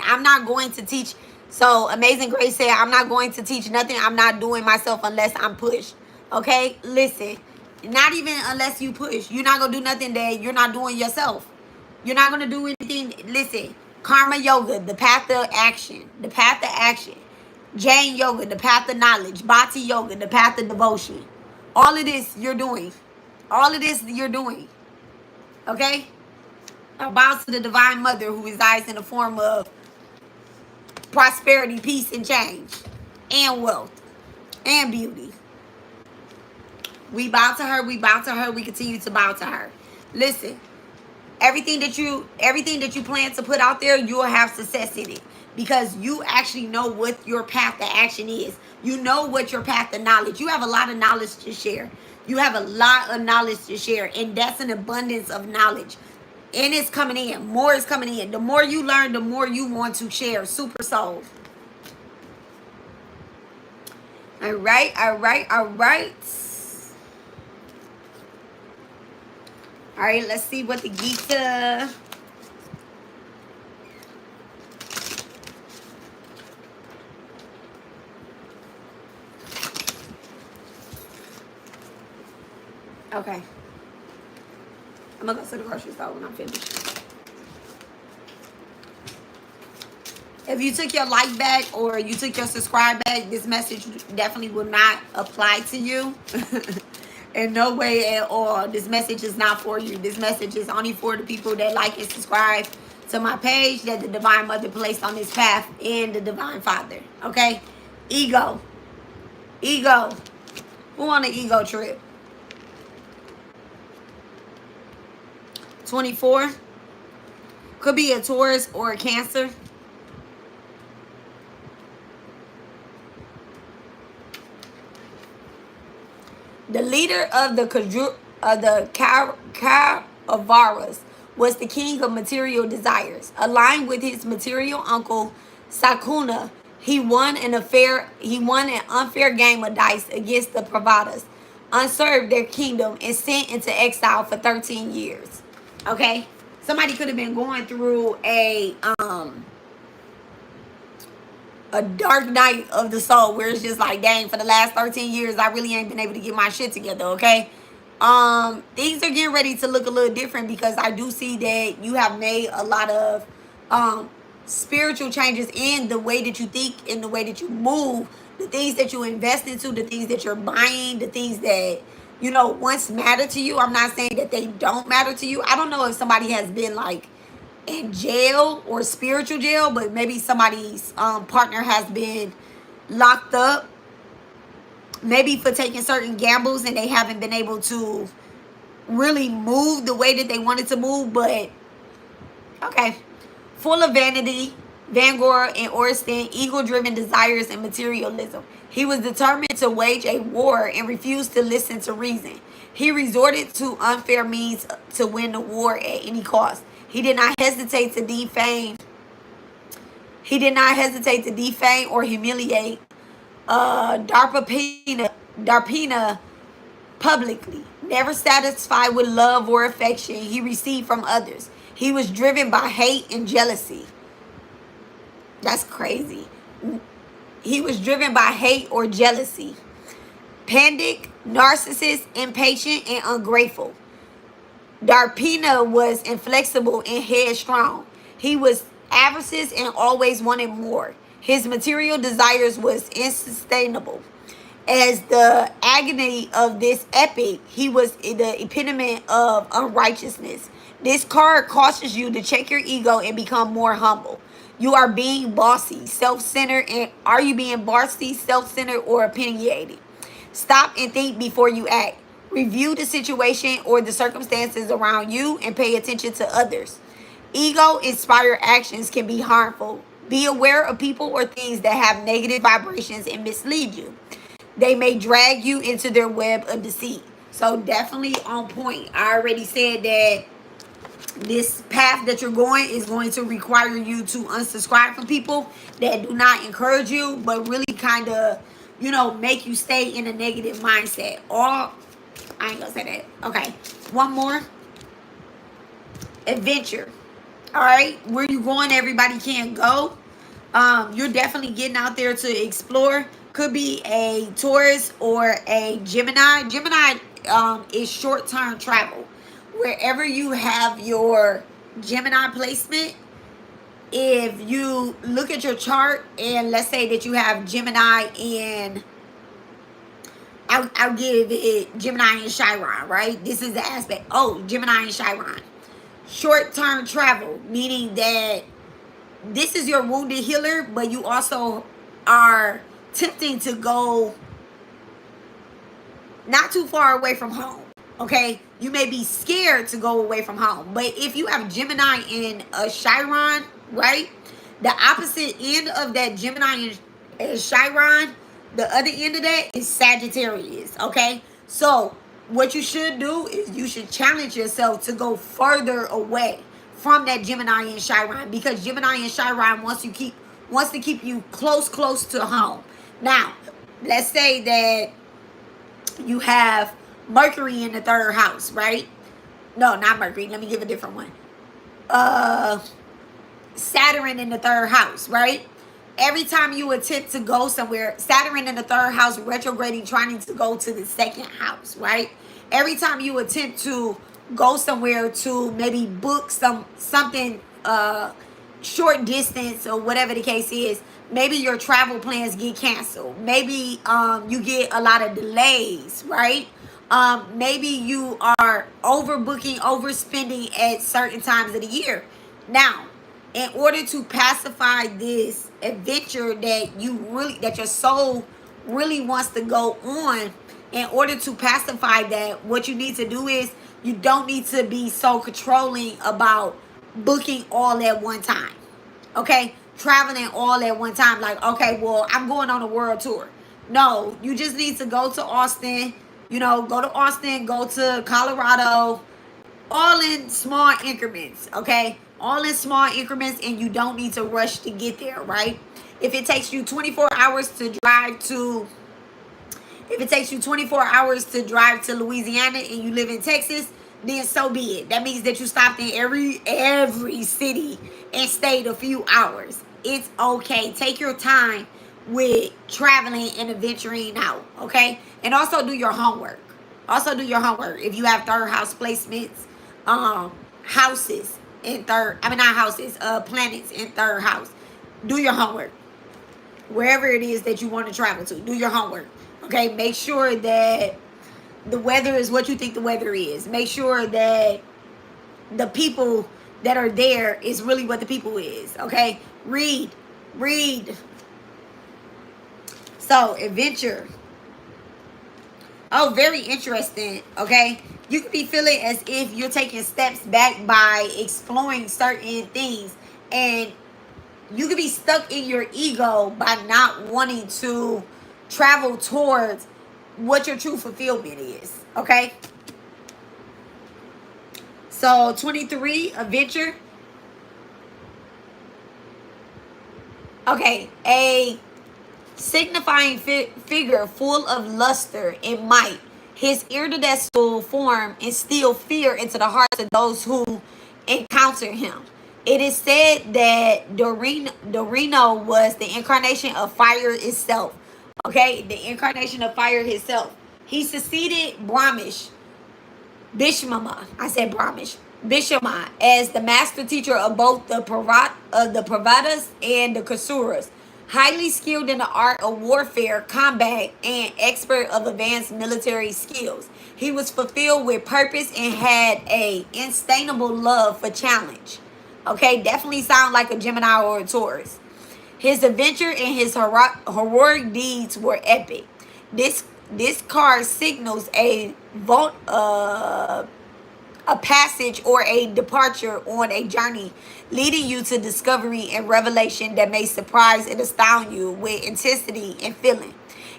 I'm not going to teach. So Amazing Grace said, I'm not going to teach nothing I'm not doing myself unless I'm pushed. Okay? Listen. Not even unless you push. You're not going to do nothing that you're not doing yourself. You're not going to do anything. Listen. Karma yoga, the path of action. The path of action. Jain yoga, the path of knowledge. Bhakti yoga, the path of devotion. All of this you're doing. All of this you're doing. Okay? Bow to the Divine Mother who resides in the form of prosperity, peace, and change, and wealth, and beauty. We bow to her. We bow to her. We continue to bow to her. Listen, everything that you plan to put out there, you will have success in it, because you actually know what your path to action is. You know what your path to knowledge. You have a lot of knowledge to share. You have a lot of knowledge to share, and that's an abundance of knowledge. And it's coming in. More is coming in. The more you learn, the more you want to share. Super soul. All right. All right. Let's see what the Gita. Okay. I'm going to go to the grocery store when I'm finished. If you took your like back or you took your subscribe back, this message definitely will not apply to you. In no way at all. This message is not for you. This message is only for the people that like and subscribe to my page that the Divine Mother placed on this path, and the Divine Father. Okay? Ego. Who on an ego trip? 24. Could be a Taurus or a Cancer. The leader of the Kauravas was the king of material desires. Aligned with his material uncle Sakuna, he won an unfair game of dice against the Pravas, usurped their kingdom, and sent into exile for 13 years. Okay? Somebody could have been going through a dark night of the soul where it's just like, dang, for the last 13 years, I really ain't been able to get my shit together, okay? Things are getting ready to look a little different because I do see that you have made a lot of spiritual changes in the way that you think, in the way that you move, the things that you invest into, the things that you're buying, the things that, you know, once mattered to you. I'm not saying that they don't matter to you. I don't know if somebody has been like in jail or spiritual jail, but maybe somebody's partner has been locked up, maybe for taking certain gambles, and they haven't been able to really move the way that they wanted to move. But okay, full of vanity, Vanguard and Orsten, ego-driven desires and materialism. He was determined to wage a war and refused to listen to reason. He resorted to unfair means to win the war at any cost. He did not hesitate to defame. He did not hesitate to defame or humiliate Darpina publicly. Never satisfied with love or affection he received from others. He was driven by hate and jealousy. That's crazy. He was driven by hate or jealousy. Pandic, narcissist, impatient, and ungrateful. Darpina was inflexible and headstrong. He was avaricious and always wanted more. His material desires was unsustainable. As the agony of this epic, he was the epitome of unrighteousness. This card cautions you to check your ego and become more humble. You are being bossy, self-centered, and are you being bossy, self-centered, or opinionated? Stop and think before you act. Review the situation or the circumstances around you and pay attention to others. Ego-inspired actions can be harmful. Be aware of people or things that have negative vibrations and mislead you. They may drag you into their web of deceit. So definitely on point. I already said that this path that you're going is going to require you to unsubscribe from people that do not encourage you, but really kind of, you know, make you stay in a negative mindset. Or, I ain't gonna say that. Okay, one more. Adventure. All right, where you going, everybody can't go. You're definitely getting out there to explore. Could be a Taurus or a Gemini. Gemini is short-term travel. Wherever you have your Gemini placement, if you look at your chart and let's say that you have Gemini in, I'll give it Gemini and Chiron, right? This is the aspect. Oh, Gemini and Chiron. Short-term travel, meaning that this is your wounded healer, but you also are tempting to go not too far away from home. Okay, you may be scared to go away from home, but if you have Gemini in a Chiron, right, the opposite end of that Gemini and Chiron, the other end of that is Sagittarius. Okay, so what you should do is you should challenge yourself to go further away from that Gemini and Chiron, because Gemini and Chiron wants to keep you close to home. Now, let's say that you have Mercury in the third house, right? No, not Mercury. Let me give a different one. Saturn in the third house, right? Every time you attempt to go somewhere, Saturn in the third house retrograding, trying to go to the second house, right? Every time you attempt to go somewhere to maybe book something short distance or whatever the case is, maybe your travel plans get canceled. Maybe you get a lot of delays, right? Maybe you are overbooking, overspending at certain times of the year. Now, in order to pacify this adventure that your soul really wants to go on, in order to pacify that, what you need to do is you don't need to be so controlling about booking all at one time. Okay? Traveling all at one time. Like, okay, well, I'm going on a world tour. No, you just need to go to Austin. You know, go to Austin, go to Colorado, all in small increments, okay? All in small increments, and you don't need to rush to get there, right? If it takes you 24 hours to drive to, Louisiana and you live in Texas, then so be it. That means that you stopped in every city and stayed a few hours. It's okay. Take your time with traveling and adventuring out, okay? And also do your homework, Also do your homework. If you have third house placements, houses in third, I mean not houses, planets in third house. Do your homework. Wherever it is that you want to travel to, do your homework. Okay, make sure that the weather is what you think the weather is. Make sure that the people that are there is really what the people is. Okay, read. So adventure. Oh, very interesting. Okay, you could be feeling as if you're taking steps back by exploring certain things, and you could be stuck in your ego by not wanting to travel towards what your true fulfillment is. Okay, so 23, adventure. Okay, a signifying figure full of luster and might. His iridescent form instilled fear into the hearts of those who encounter him. It is said that Dorino was the incarnation of fire itself. Okay, the incarnation of fire itself. He succeeded Bishmama, I said Brahmish, Bishama, as the master teacher of both the Pravadas and the Kasuras. Highly skilled in the art of warfare, combat, and expert of advanced military skills. He was fulfilled with purpose and had a instainable love for challenge. Okay, definitely sound like a Gemini or a Taurus. His adventure and his heroic deeds were epic. This card signals a passage or a departure on a journey leading you to discovery and revelation that may surprise and astound you with intensity and feeling.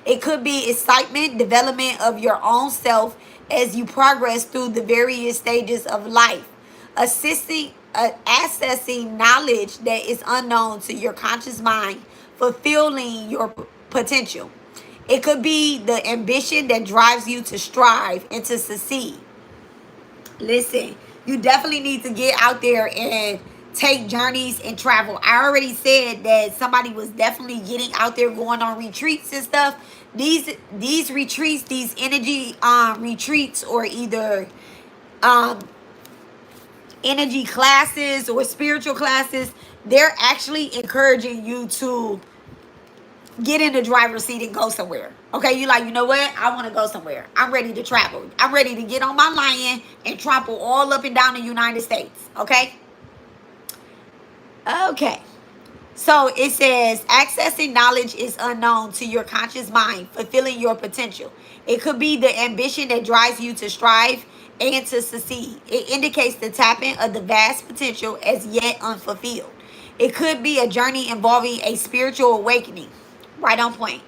It could be excitement, development of your own self as you progress through the various stages of life, accessing knowledge that is unknown to your conscious mind, fulfilling your potential. It could be the ambition that drives you to strive and to succeed. Listen, you definitely need to get out there and take journeys and travel. I already said that somebody was definitely getting out there, going on retreats and stuff. These retreats, these energy retreats, or either um energy classes or spiritual classes, they're actually encouraging you to get in the driver's seat and go somewhere. Okay, you like, you know what? I want to go somewhere. I'm ready to travel. I'm ready to get on my lion and trample all up and down the United States. Okay? Okay. So it says, accessing knowledge is unknown to your conscious mind, fulfilling your potential. It could be the ambition that drives you to strive and to succeed. It indicates the tapping of the vast potential as yet unfulfilled. It could be a journey involving a spiritual awakening. Right on point.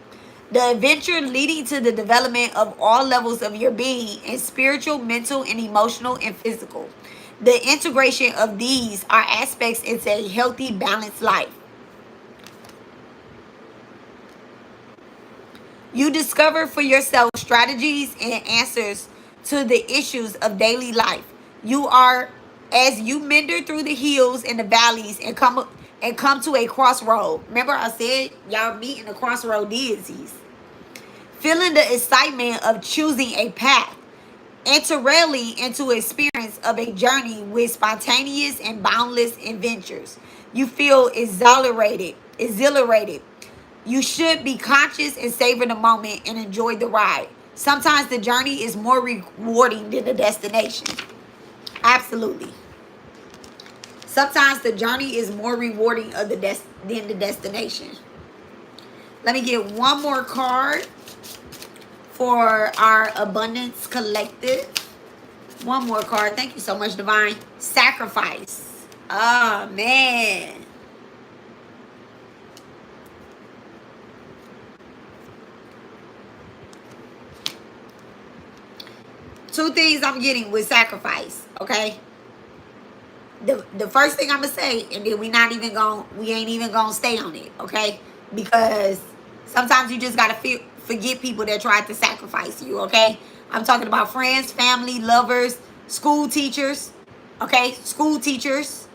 The adventure leading to the development of all levels of your being in spiritual, mental, and emotional and physical. The integration of these are aspects into a healthy, balanced life. You discover for yourself strategies and answers to the issues of daily life. You are, as you meander through the hills and the valleys and come to a crossroad. Remember I said y'all meet in the crossroad deities. Feeling the excitement of choosing a path. Enter rarely into experience of a journey with spontaneous and boundless adventures. You feel exhilarated. You should be conscious and savor the moment and enjoy the ride. Sometimes the journey is more rewarding than the destination. Absolutely. Sometimes the journey is more rewarding than the destination. Let me get one more card for our Abundance Collective. One more card. Thank you so much, Divine. Sacrifice. Oh, man. Two things I'm getting with sacrifice, okay? The first thing I'm gonna say, and then we ain't even gonna stay on it, okay? Because sometimes you just gotta forget people that tried to sacrifice you, okay? I'm talking about friends, family, lovers, school teachers, okay? School teachers.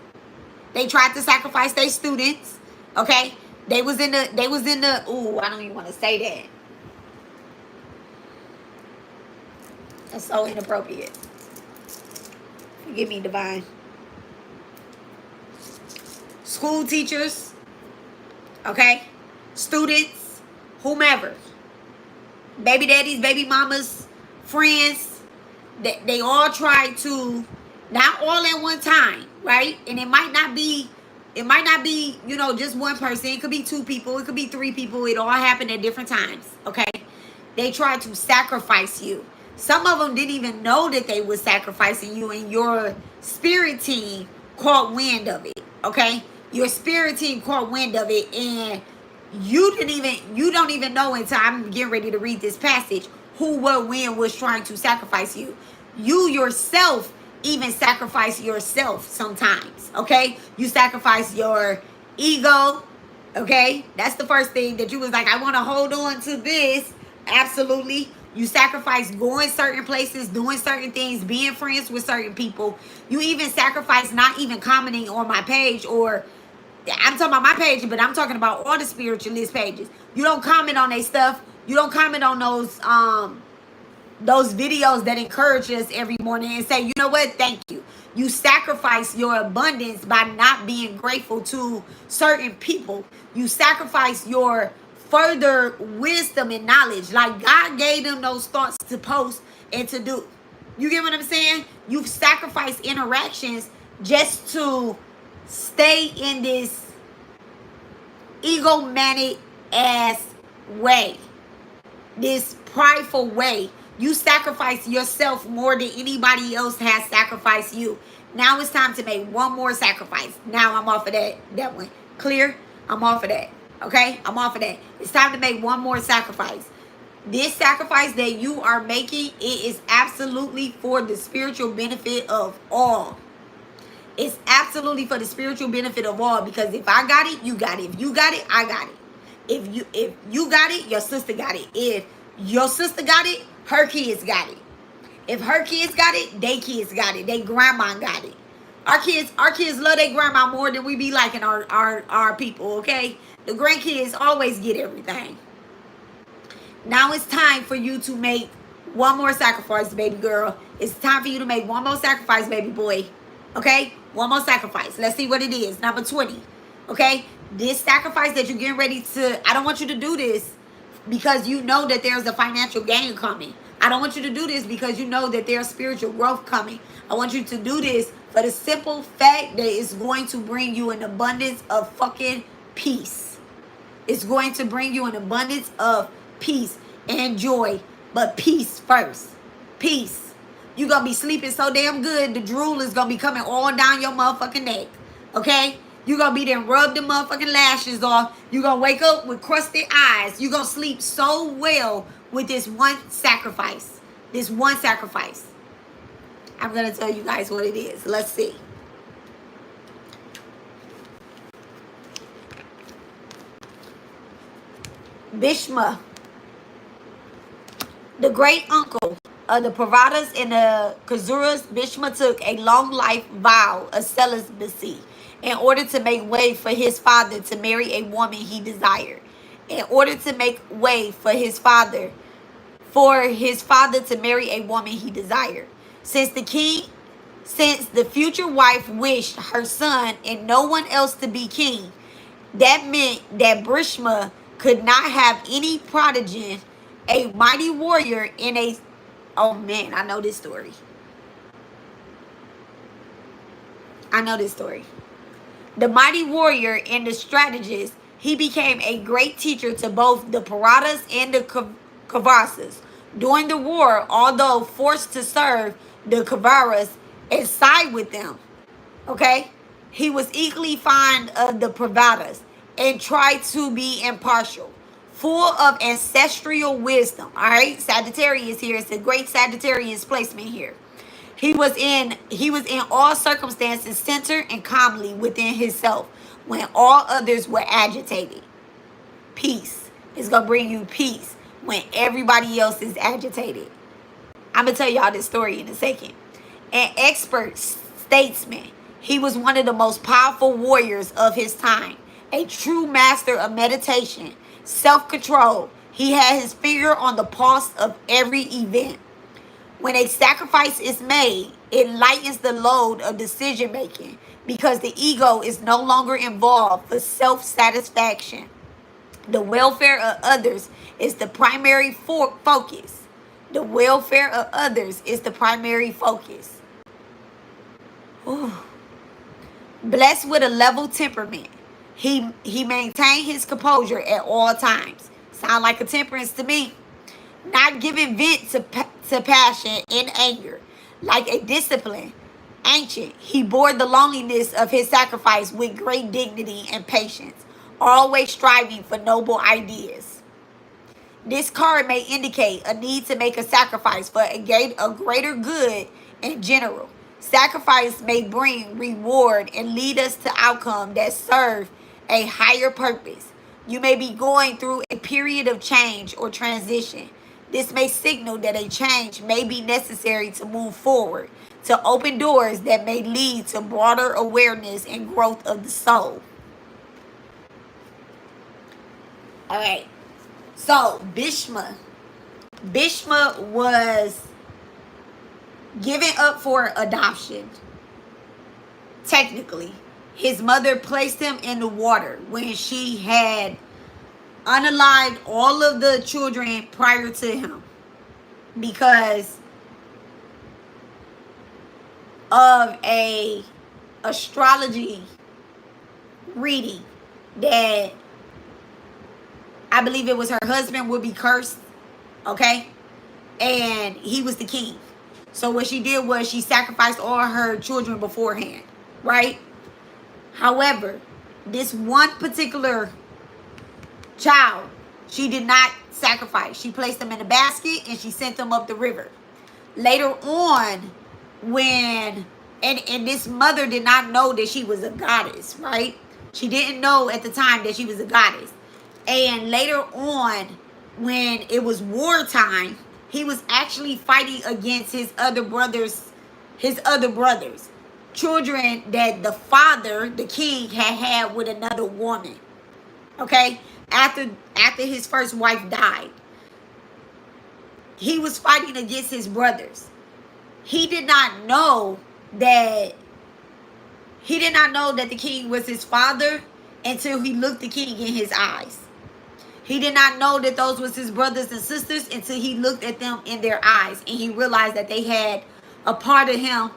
They tried to sacrifice their students, okay? They was in the, ooh, I don't even want to say that. That's so inappropriate. Forgive me, divine. School teachers, okay? Students, whomever. Baby daddies, baby mamas, friends. They all try to, not all at one time, right? And it might not be, you know, just one person. It could be two people. It could be three people. It all happened at different times, okay? They try to sacrifice you. Some of them didn't even know that they were sacrificing you, and your spirit team caught wind of it, okay? Your spirit team caught wind of it, and you don't even know until I'm getting ready to read this passage who, what, when was trying to sacrifice you. You yourself even sacrifice yourself sometimes, okay? You sacrifice your ego, okay? That's the first thing that you was like, I want to hold on to this. Absolutely. You sacrifice going certain places, doing certain things, being friends with certain people. You even sacrifice not even commenting on my page, or I'm talking about my page, but I'm talking about all the spiritualist pages. You don't comment on their stuff. You don't comment on those videos that encourage us every morning and say, you know what, thank you. You sacrifice your abundance by not being grateful to certain people. You sacrifice your further wisdom and knowledge. Like God gave them those thoughts to post and to do. You get what I'm saying? You've sacrificed interactions just to stay in this egomaniac ass way, this prideful way. You sacrifice yourself more than anybody else has sacrificed you. Now it's time to make one more sacrifice. Now I'm off of that one. Clear? I'm off of that. Okay? I'm off of that. It's time to make one more sacrifice. This sacrifice that you are making, it is absolutely for the spiritual benefit of all. It's absolutely for the spiritual benefit of all, because if I got it, you got it. If you got it, I got it. If you got it, your sister got it. If your sister got it, her kids got it. If her kids got it, they kids got it. They grandma got it. Our kids love their grandma more than we be liking our people, okay? The grandkids always get everything. Now it's time for you to make one more sacrifice, baby girl. It's time for you to make one more sacrifice, baby boy. Okay? One more sacrifice. Let's see what it is. Number 20. Okay? This sacrifice that you're getting ready to, I don't want you to do this because you know that there's a financial gain coming. I don't want you to do this because you know that there's spiritual growth coming. I want you to do this for the simple fact that it's going to bring you an abundance of fucking peace. It's going to bring you an abundance of peace and joy. But peace first. Peace. You're going to be sleeping so damn good, the drool is going to be coming all down your motherfucking neck. Okay? You're going to be there, rub the motherfucking lashes off. You're going to wake up with crusty eyes. You're going to sleep so well with this one sacrifice. This one sacrifice. I'm going to tell you guys what it is. Let's see. Bhishma, the great uncle of the Pavadas and the Kazuras, Bhishma took a long life vow of celibacy in order to make way for his father to marry a woman he desired. In order to make way for his father to marry a woman he desired. Since the future wife wished her son and no one else to be king, that meant that Bhishma could not have any prodigy, a mighty warrior in a... Oh man, I know this story. The mighty warrior and the strategist, he became a great teacher to both the Paradas and the Kavasas. During the war, although forced to serve the Kavaras and side with them, okay, he was equally fond of the Pravadas and tried to be impartial, full of ancestral wisdom. All right, Sagittarius here. It's a great Sagittarius placement here. He was in all circumstances centered and calmly within himself when all others were agitated. Peace is gonna bring you peace when everybody else is agitated. I'm gonna tell y'all this story in a second. An expert statesman, he was one of the most powerful warriors of his time. A true master of meditation, self-control. He had his finger on the pulse of every event. When a sacrifice is made, it lightens the load of decision making because the ego is no longer involved for self-satisfaction. The welfare of others is the primary focus. The welfare of others is the primary focus. Ooh. Blessed with a level temperament, he maintained his composure at all times. Sound like a temperance to me. Not giving vent to passion in anger. Like a discipline, ancient, he bore the loneliness of his sacrifice with great dignity and patience, always striving for noble ideas. This card may indicate a need to make a sacrifice for a greater good in general. Sacrifice may bring reward and lead us to outcomes that serve a higher purpose. You may be going through a period of change or transition. This may signal that a change may be necessary to move forward, to open doors that may lead to broader awareness and growth of the soul. All right. So, Bhishma was given up for adoption. Technically, his mother placed him in the water when she had unalived all of the children prior to him because of a astrology reading that I believe it was her husband would be cursed, okay? And he was the king. So what she did was she sacrificed all her children beforehand, right? However, this one particular child, she did not sacrifice. She placed them in a basket and she sent them up the river. Later on, when, and this mother did not know that she was a goddess, right? She didn't know at the time that she was a goddess. And later on, when it was wartime, he was actually fighting against his other brothers, children that the father, the king, had with another woman. Okay? After his first wife died. He was fighting against his brothers. He did not know that the king was his father until he looked the king in his eyes. He did not know that those was his brothers and sisters until he looked at them in their eyes and he realized that they had a part of him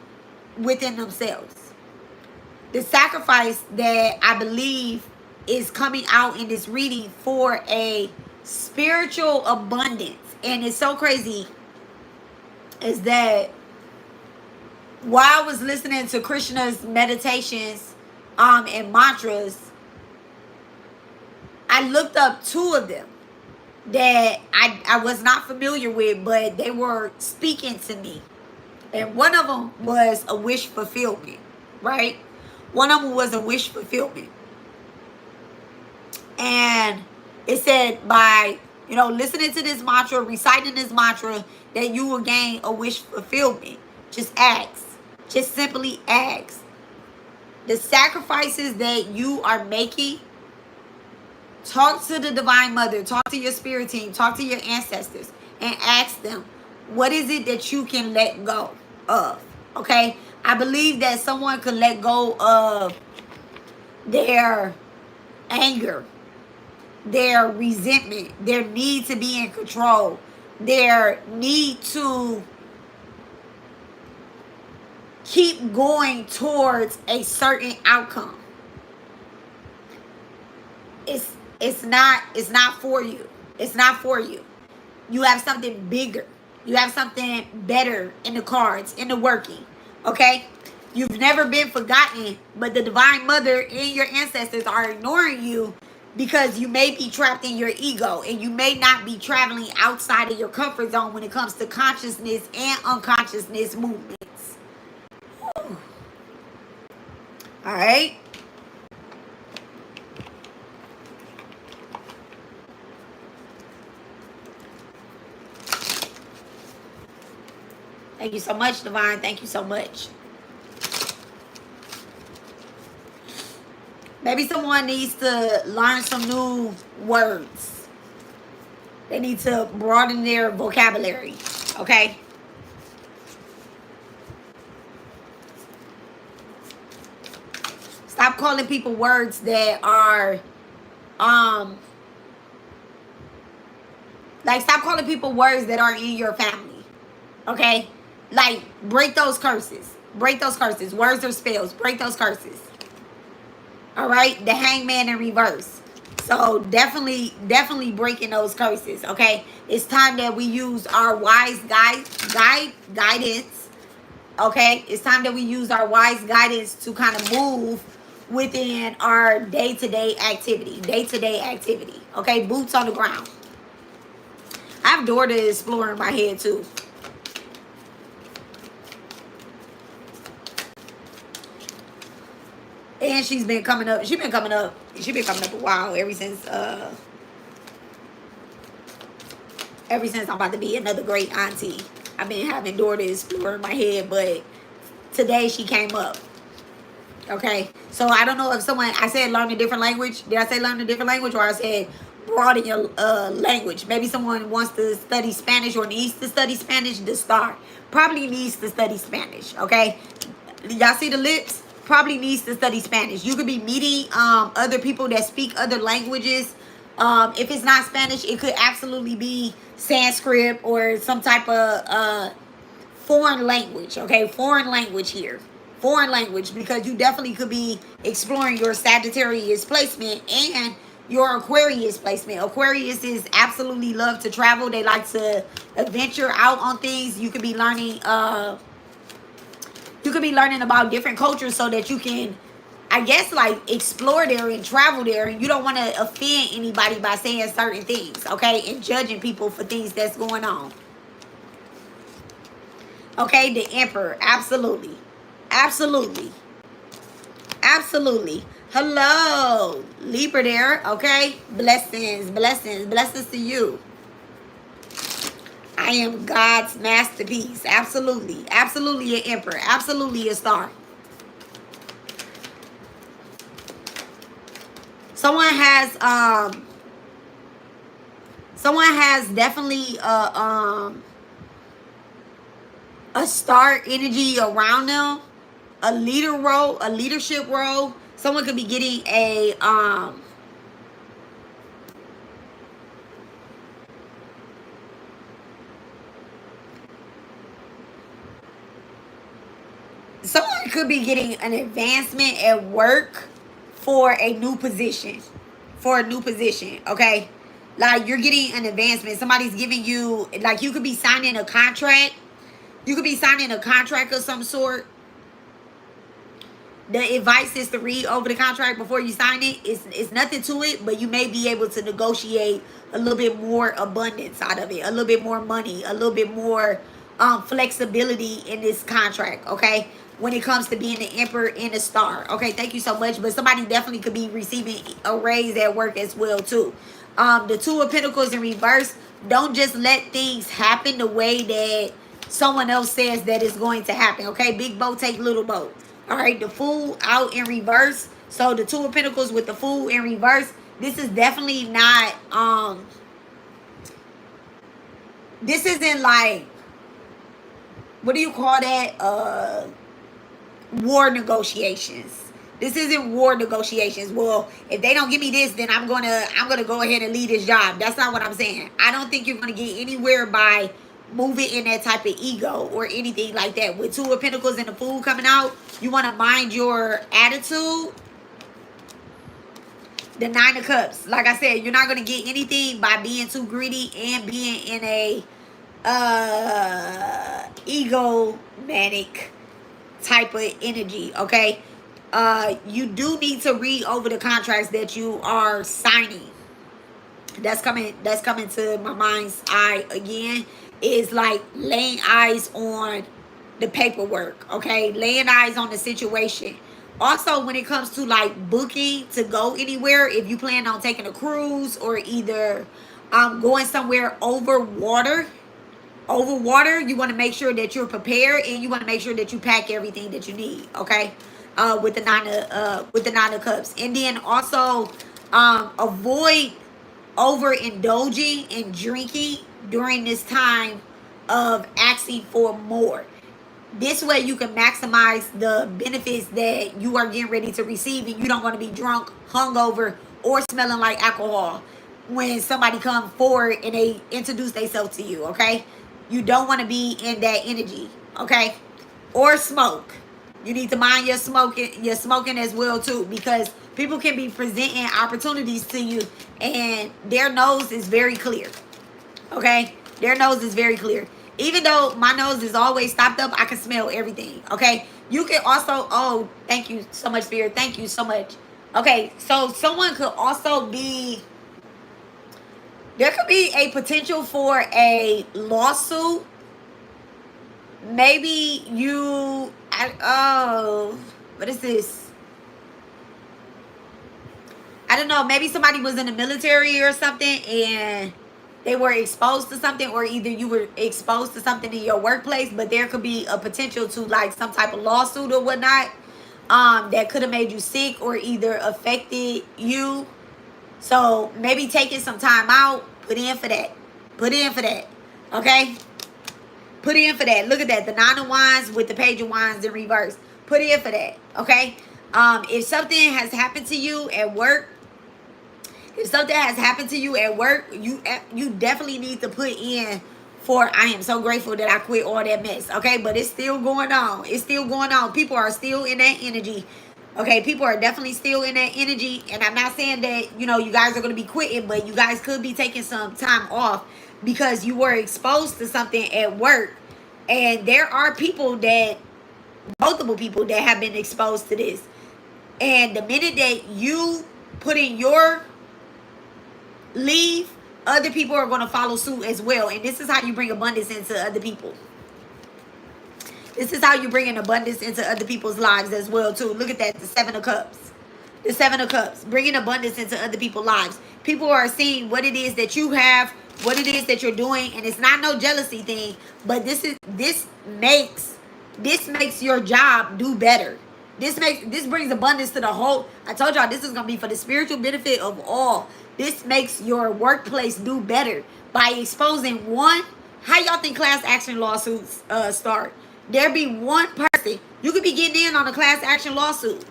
within themselves. The sacrifice that I believe is coming out in this reading for a spiritual abundance, and it's so crazy, is that while I was listening to Krishna's meditations and mantras, I looked up two of them that I was not familiar with, but they were speaking to me. And one of them was a wish fulfillment, right? One of them was a wish fulfillment. And it said by, listening to this mantra, reciting this mantra, that you will gain a wish fulfillment. Just ask. Just simply ask. The sacrifices that you are making, talk to the Divine Mother, talk to your spirit team, talk to your ancestors, and ask them, what is it that you can let go of? Okay? I believe that someone can let go of their anger, their resentment, their need to be in control, their need to keep going towards a certain outcome. It's not for you. It's not for you. You have something bigger. You have something better in the cards, in the working. Okay? You've never been forgotten, but the Divine Mother and your ancestors are ignoring you because you may be trapped in your ego and you may not be traveling outside of your comfort zone when it comes to consciousness and unconsciousness movements. Whew. All right? Thank you so much, Divine. Thank you so much. Maybe someone needs to learn some new words. They need to broaden their vocabulary. Okay? Stop calling people words that are like, stop calling people words that are in your family. Okay? Like, break those curses. Break those curses. Words or spells. Break those curses. All right? The hangman in reverse. So definitely breaking those curses. Okay? It's time that we use our wise guidance. Okay? It's time that we use our wise guidance to kind of move within our day-to-day activity. Day-to-day activity. Okay? Boots on the ground. I have Dora the Explorer in my head too. And she's been coming up. She's been coming up a while, ever since I'm about to be another great auntie. I've been having Dora the Explorer in my head, but today she came up. Okay, so I don't know if I said learn a different language. Did I say learn a different language, or I said broaden your language? Maybe someone wants to study Spanish or needs to study Spanish to start. Probably needs to study Spanish. Okay, y'all see the lips? Probably needs to study Spanish. You could be meeting other people that speak other languages. If it's not Spanish, it could absolutely be Sanskrit or some type of foreign language. Okay, foreign language here. Foreign language, because you definitely could be exploring your Sagittarius placement and your Aquarius placement. Aquarius is absolutely love to travel. They like to adventure out on things. You could be learning about different cultures so that you can, I guess, like, explore there and travel there, and you don't want to offend anybody by saying certain things, okay, and judging people for things that's going on. Okay, the Emperor, absolutely. Absolutely. Absolutely. Hello, Libra there, okay? Blessings, blessings, blessings to you. I am God's masterpiece. Absolutely. Absolutely an emperor. Absolutely a star. Someone has definitely a star energy around them. A leader role, a leadership role. Someone could be getting a someone could be getting an advancement at work for a new position. For a new position, okay? Like, you're getting an advancement. Somebody's giving you, like, you could be signing a contract. You could be signing a contract of some sort. The advice is to read over the contract before you sign it. It's nothing to it, but you may be able to negotiate a little bit more abundance out of it, a little bit more money, a little bit more flexibility in this contract, okay? When it comes to being the emperor and a star. Okay, thank you so much. But somebody definitely could be receiving a raise at work as well too. The Two of Pentacles in reverse. Don't just let things happen the way that someone else says that it's going to happen, okay? Big boat take little boat. All right, the Fool out in reverse. So the Two of Pentacles with the Fool in reverse. This is definitely not, this isn't like, what do you call that? War negotiations. This isn't war negotiations. Well, if they don't give me this, then I'm gonna go ahead and leave this job. That's not what I'm saying. I don't think you're gonna get anywhere by moving in that type of ego or anything like that. With Two of Pentacles and the Fool coming out, you want to mind your attitude. The Nine of Cups, like I said, you're not going to get anything by being too greedy and being in a egomanic type of energy, okay? You do need to read over the contracts that you are signing. That's coming to my mind's eye again. Is like laying eyes on the paperwork, okay? Laying eyes on the situation. Also, when it comes to like booking to go anywhere, if you plan on taking a cruise or either going somewhere over water, you want to make sure that you're prepared, and you want to make sure that you pack everything that you need, okay? With the Nine of Cups. And then also avoid overindulging and drinking during this time of asking for more. This way you can maximize the benefits that you are getting ready to receive, and you don't want to be drunk, hungover, or smelling like alcohol when somebody come forward and they introduce themselves to you, okay? You don't want to be in that energy, okay? Or smoke. You need to mind your smoking as well too, because people can be presenting opportunities to you and their nose is very clear. Okay? Their nose is very clear. Even though my nose is always stopped up, I can smell everything. Okay? You can also, oh, thank you so much, Spirit. Thank you so much. Okay, so someone could also be, there could be a potential for a lawsuit. Maybe you, oh, what is this? I don't know. Maybe somebody was in the military or something and they were exposed to something, or either you were exposed to something in your workplace, but there could be a potential to like some type of lawsuit or whatnot that could have made you sick or either affected you. So maybe taking some time out, put in for that. Put in for that. Okay? Put in for that. Look at that. The 9 of Wands with the Page of Wands in reverse. Put in for that. Okay? If something has happened to you at work, you definitely need to put in for, I am so grateful that I quit all that mess. Okay? But it's still going on. It's still going on. People are still in that energy. Okay? People are definitely still in that energy. And I'm not saying that, you know, you guys are going to be quitting, but you guys could be taking some time off because you were exposed to something at work. And there are people that, multiple people that have been exposed to this. And the minute that you put in your leave, other people are going to follow suit as well. And this is how you bring abundance into other people. This is how you bring in abundance into other people's lives as well too. Look at that, the 7 of Cups. The 7 of Cups, bringing abundance into other people's lives. People are seeing what it is that you have, what it is that you're doing, and it's not no jealousy thing, but this makes your job do better. This brings abundance to the whole. I told y'all this is gonna be for the spiritual benefit of all. This makes your workplace do better by exposing one. How y'all think class action lawsuits start? There be one person. You could be getting in on a class action lawsuit.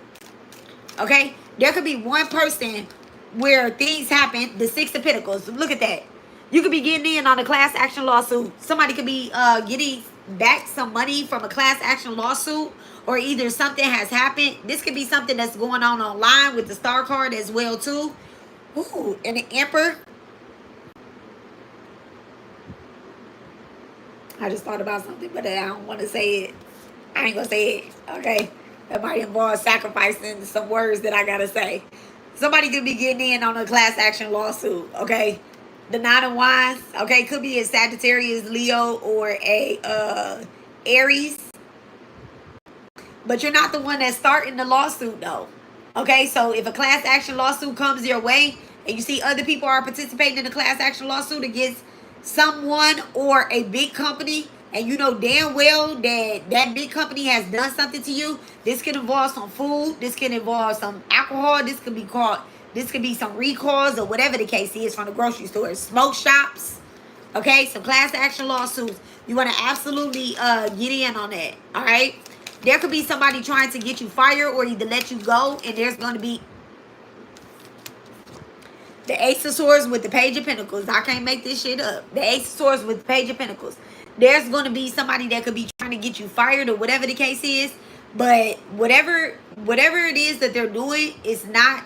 Okay? There could be one person where things happen. The 6 of Pentacles. Look at that. You could be getting in on a class action lawsuit. Somebody could be getting back some money from a class action lawsuit, or either something has happened. This could be something that's going on online with the Star card as well too. Ooh, and the Emperor. I just thought about something, but I don't want to say it. I ain't gonna say it. Okay? That might involve sacrificing some words that I gotta say. Somebody could be getting in on a class action lawsuit. Okay? The 9 of Wands. Okay? Could be a Sagittarius, Leo, or a Aries. But you're not the one that's starting the lawsuit though. Okay? So if a class action lawsuit comes your way and you see other people are participating in a class action lawsuit against someone or a big company, and you know damn well that that big company has done something to you, this could involve some food, this can involve some alcohol, this could be some recalls or whatever the case is from the grocery stores, smoke shops. Okay, some class action lawsuits. You want to absolutely get in on that. All right. There could be somebody trying to get you fired or either let you go, and there's going to be the Ace of Swords with the Page of Pentacles. I can't make this shit up. The Ace of Swords with the Page of Pentacles. There's going to be somebody that could be trying to get you fired or whatever the case is. But whatever it is that they're doing is not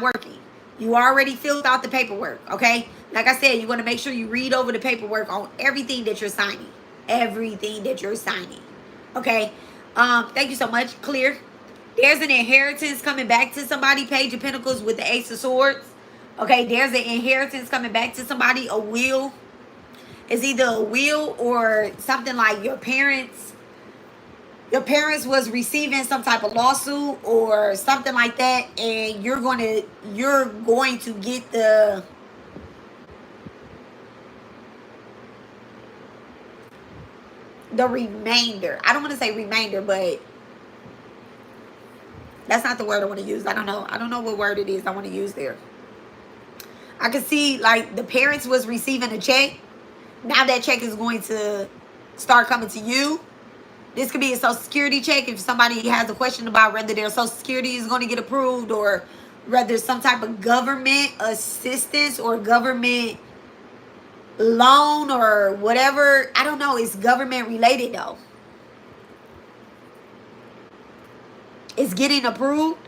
working. You already filled out the paperwork, okay? Like I said, you want to make sure you read over the paperwork on everything that you're signing. Everything that you're signing. Okay? Thank you so much. Clear. There's an inheritance coming back to somebody. Page of Pentacles with the Ace of Swords. Okay, there's an inheritance coming back to somebody. A will. It's either a will or something like your parents was receiving some type of lawsuit or something like that, and you're going to get the remainder. I don't want to say remainder, but that's not the word I want to use. I don't know what word it is I want to use there. I can see like the parents was receiving a check. Now that check is going to start coming to you. This could be a Social Security check if somebody has a question about whether their Social Security is going to get approved, or whether some type of government assistance or government loan or whatever. I don't know. It's government related though. It's getting approved.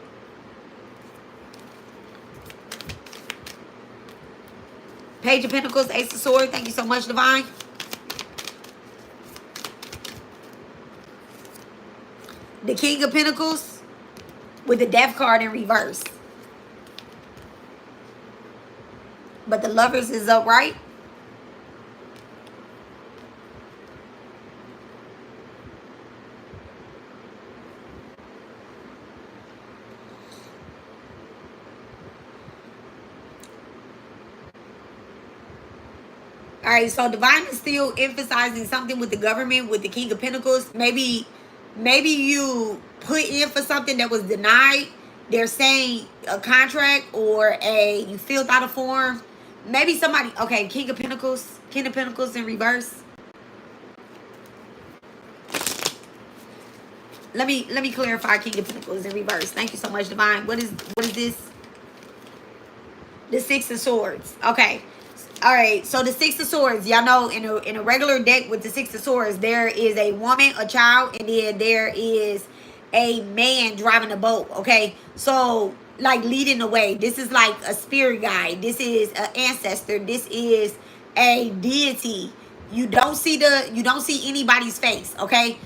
Page of Pentacles, Ace of Swords. Thank you so much, Divine. The King of Pentacles with the Death card in reverse. But the Lovers is upright. All right, so Divine is still emphasizing something with the government, with the King of Pentacles. Maybe you put in for something that was denied. They're saying a contract or you filled out a form. Maybe somebody, okay, King of Pentacles in reverse. Let me clarify King of Pentacles in reverse. Thank you so much, Divine. What is this? The Six of Swords. Okay. All right, so the Six of Swords, y'all know in a regular deck with the Six of Swords, there is a woman, a child, and then there is a man driving a boat, okay? So, like, leading the way. This is like a spirit guide. This is an ancestor. This is a deity. You don't see anybody's face, okay?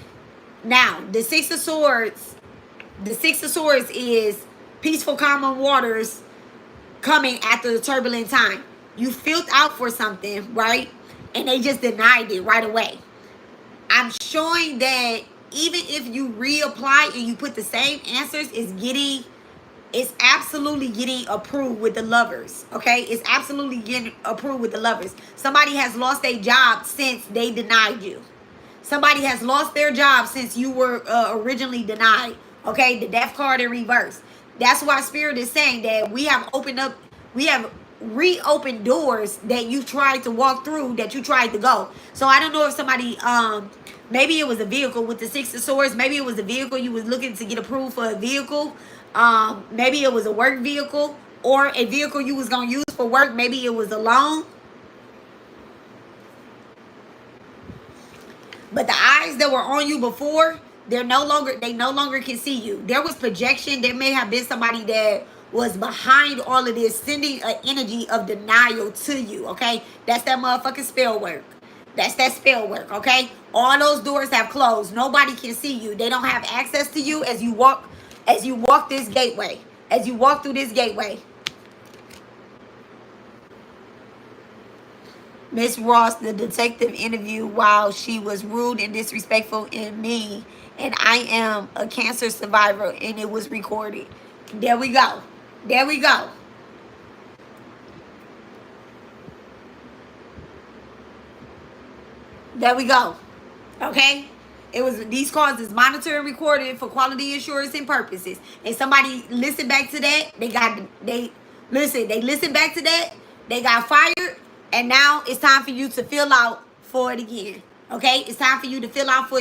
Now, the Six of Swords is peaceful, calm waters coming after the turbulent time. You filled out for something, right? And they just denied it right away. I'm showing that even if you reapply and you put the same answers, it's absolutely getting approved with the Lovers, okay? It's absolutely getting approved with the Lovers. Somebody has lost their job since they denied you. Somebody has lost their job since you were originally denied, okay? The Death card in reverse. That's why Spirit is saying that we have reopened doors that you tried to walk through, that you tried to go. So I don't know if somebody, maybe it was a vehicle with the Six of Swords. Maybe it was a vehicle you was looking to get approved for a vehicle. Maybe it was a work vehicle or a vehicle you was going to use for work. Maybe it was a loan. But the eyes that were on you before, they no longer can see you. There was projection. There may have been somebody that was behind all of this, sending an energy of denial to you, okay? That's that motherfucking spell work. That's that spell work, okay? All those doors have closed. Nobody can see you. They don't have access to you as you walk this gateway. As you walk through this gateway. Miss Ross, the detective interviewed while she was rude and disrespectful and mean, and I am a cancer survivor, and it was recorded. There we go. There we go. There we go. Okay? It was, these calls is monitored and recorded for quality assurance and purposes. And somebody listened back to that. They listened back to that. They got fired. And now it's time for you to fill out for it again. Okay? It's time for you to fill out for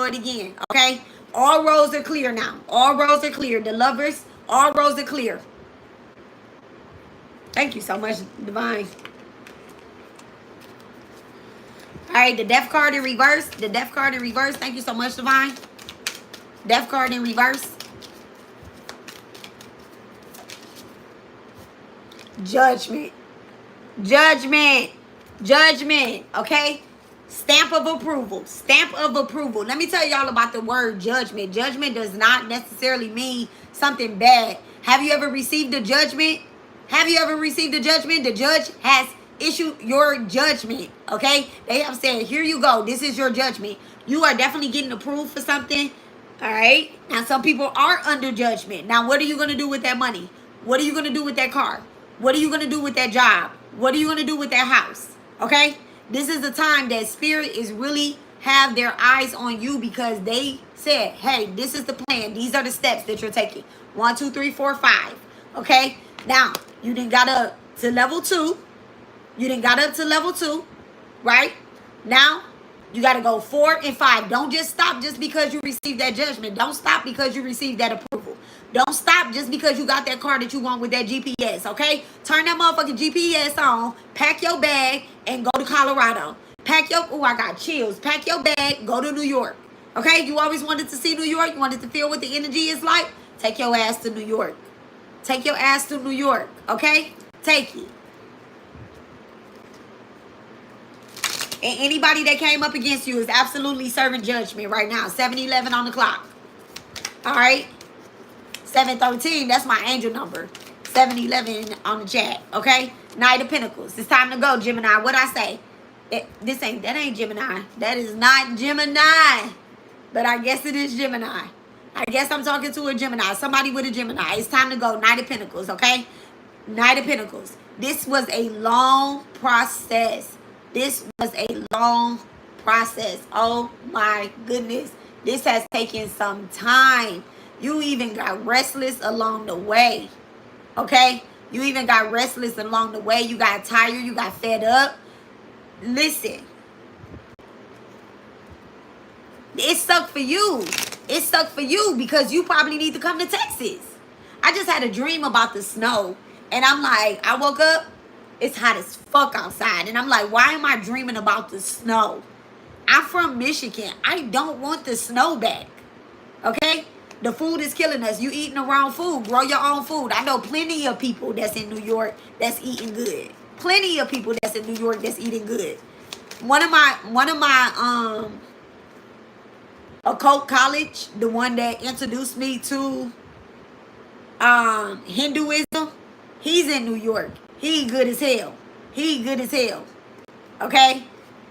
it again. Okay? All roads are clear now. All roads are clear. The Lovers, all roads are clear. Thank you so much, Divine. All right, the Death card in reverse. The Death card in reverse. Thank you so much, Divine. Death card in reverse. Judgment. Judgment. Judgment. Okay? Stamp of approval. Stamp of approval. Let me tell y'all about the word judgment. Judgment does not necessarily mean something bad. Have you ever received a judgment? Have you ever received a judgment? The judge has issued your judgment. Okay? They have said, here you go. This is your judgment. You are definitely getting approved for something. All right? Now, some people are under judgment. Now, what are you going to do with that money? What are you going to do with that car? What are you going to do with that job? What are you going to do with that house? Okay? This is the time that Spirit is really have their eyes on you, because they said, hey, this is the plan. These are the steps that you're taking. 1, 2, 3, 4, 5. Okay? Now, you done got up to level 2. You done got up to level 2. Right? Now, You got to go 4 and 5. Don't just stop just because you received that judgment. Don't stop because you received that approval. Don't stop just because you got that car that you want with that GPS, okay? Turn that motherfucking GPS on, pack your bag, and go to Colorado. Pack your, oh, I got chills. Pack your bag, go to New York, okay? You always wanted to see New York. You wanted to feel what the energy is like. Take your ass to New York. Take your ass to New York, okay? Take it. And anybody that came up against you is absolutely serving judgment right now. 7-11 on the clock. All right? 713, that's my angel number. 7-11 on the chat, okay? Knight of Pentacles. It's time to go, Gemini. What I say? That ain't Gemini. That is not Gemini. But I guess it is Gemini. I guess I'm talking to a Gemini. Somebody with a Gemini. It's time to go. Knight of Pentacles, okay? Knight of Pentacles. This was a long process. This was a long process. Oh my goodness. This has taken some time. You even got restless along the way. Okay? You even got restless along the way. You got tired. You got fed up. Listen. It sucked for you. It sucked for you because you probably need to come to Texas. I just had a dream about the snow. And I'm like, I woke up. It's hot as fuck outside. And I'm like, why am I dreaming about the snow? I'm from Michigan. I don't want the snow back. Okay? The food is killing us. You eating the wrong food. Grow your own food. I know plenty of people that's in New York that's eating good. Plenty of people that's in New York that's eating good. One of my occult college, the one that introduced me to Hinduism, he's in New York. He good as hell. He good as hell. Okay?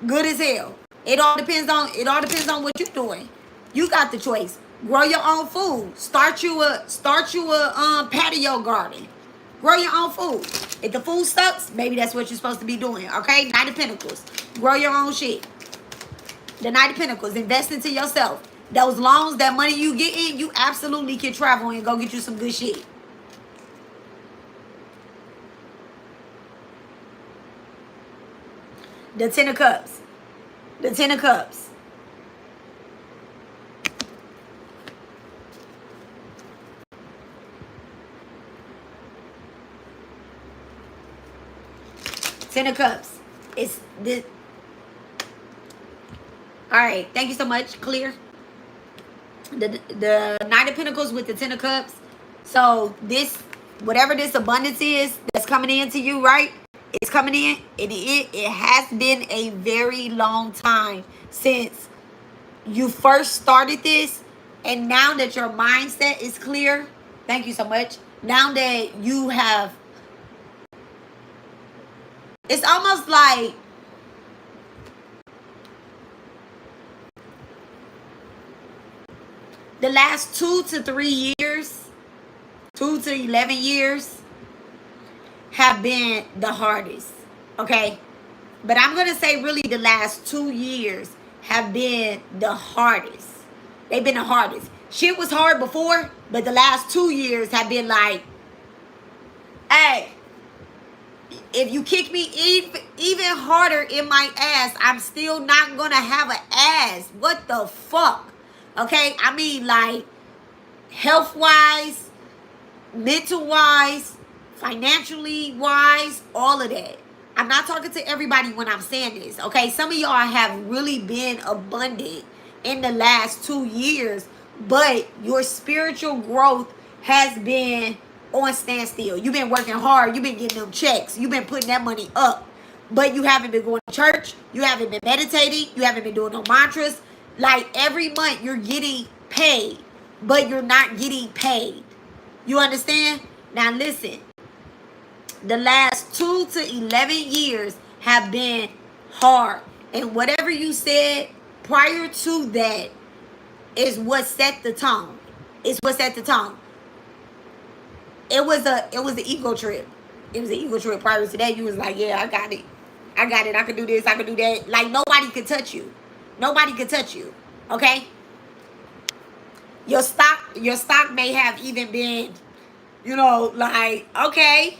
Good as hell. It all depends on what you're doing. You got the choice. Grow your own food. Start you a patio garden. Grow your own food. If the food sucks, maybe that's what you're supposed to be doing. Okay? Knight of Pentacles. Grow your own shit. The Knight of Pentacles. Invest into yourself. Those loans, that money you get in, you absolutely can travel and go get you some good shit. The Ten of Cups. The Ten of Cups. Ten of Cups. It's this. All right. Thank you so much. Clear. The Knight of Pentacles with the Ten of Cups. So this, whatever this abundance is that's coming into you, right? It's coming in. It has been a very long time since you first started this. And now that your mindset is clear, thank you so much. Now that you have, it's almost like the last 2 to 3 years, 2 to 11 years, have been the hardest, okay? But I'm going to say really the last 2 years have been the hardest. They've been the hardest. Shit was hard before, but the last 2 years have been like, hey, if you kick me even harder in my ass, I'm still not going to have an ass. What the fuck? Okay? I mean, like, health-wise, mental-wise, financially wise, all of that. I'm not talking to everybody when I'm saying this, okay? Some of y'all have really been abundant in the last 2 years, but your spiritual growth has been on standstill. You've been working hard. You've been getting them checks. You've been putting that money up, but you haven't been going to church. You haven't been meditating. You haven't been doing no mantras. Like every month you're getting paid, but you're not getting paid. You understand? Now listen. The last 2 to 11 years have been hard. And whatever you said prior to that is what set the tone. It's what set the tone. It was an ego trip. It was an ego trip prior to that. You was like, yeah, I got it. I got it. I can do this. I can do that. Like nobody could touch you. Nobody could touch you. Okay? Your stock may have even been, you know, like, okay,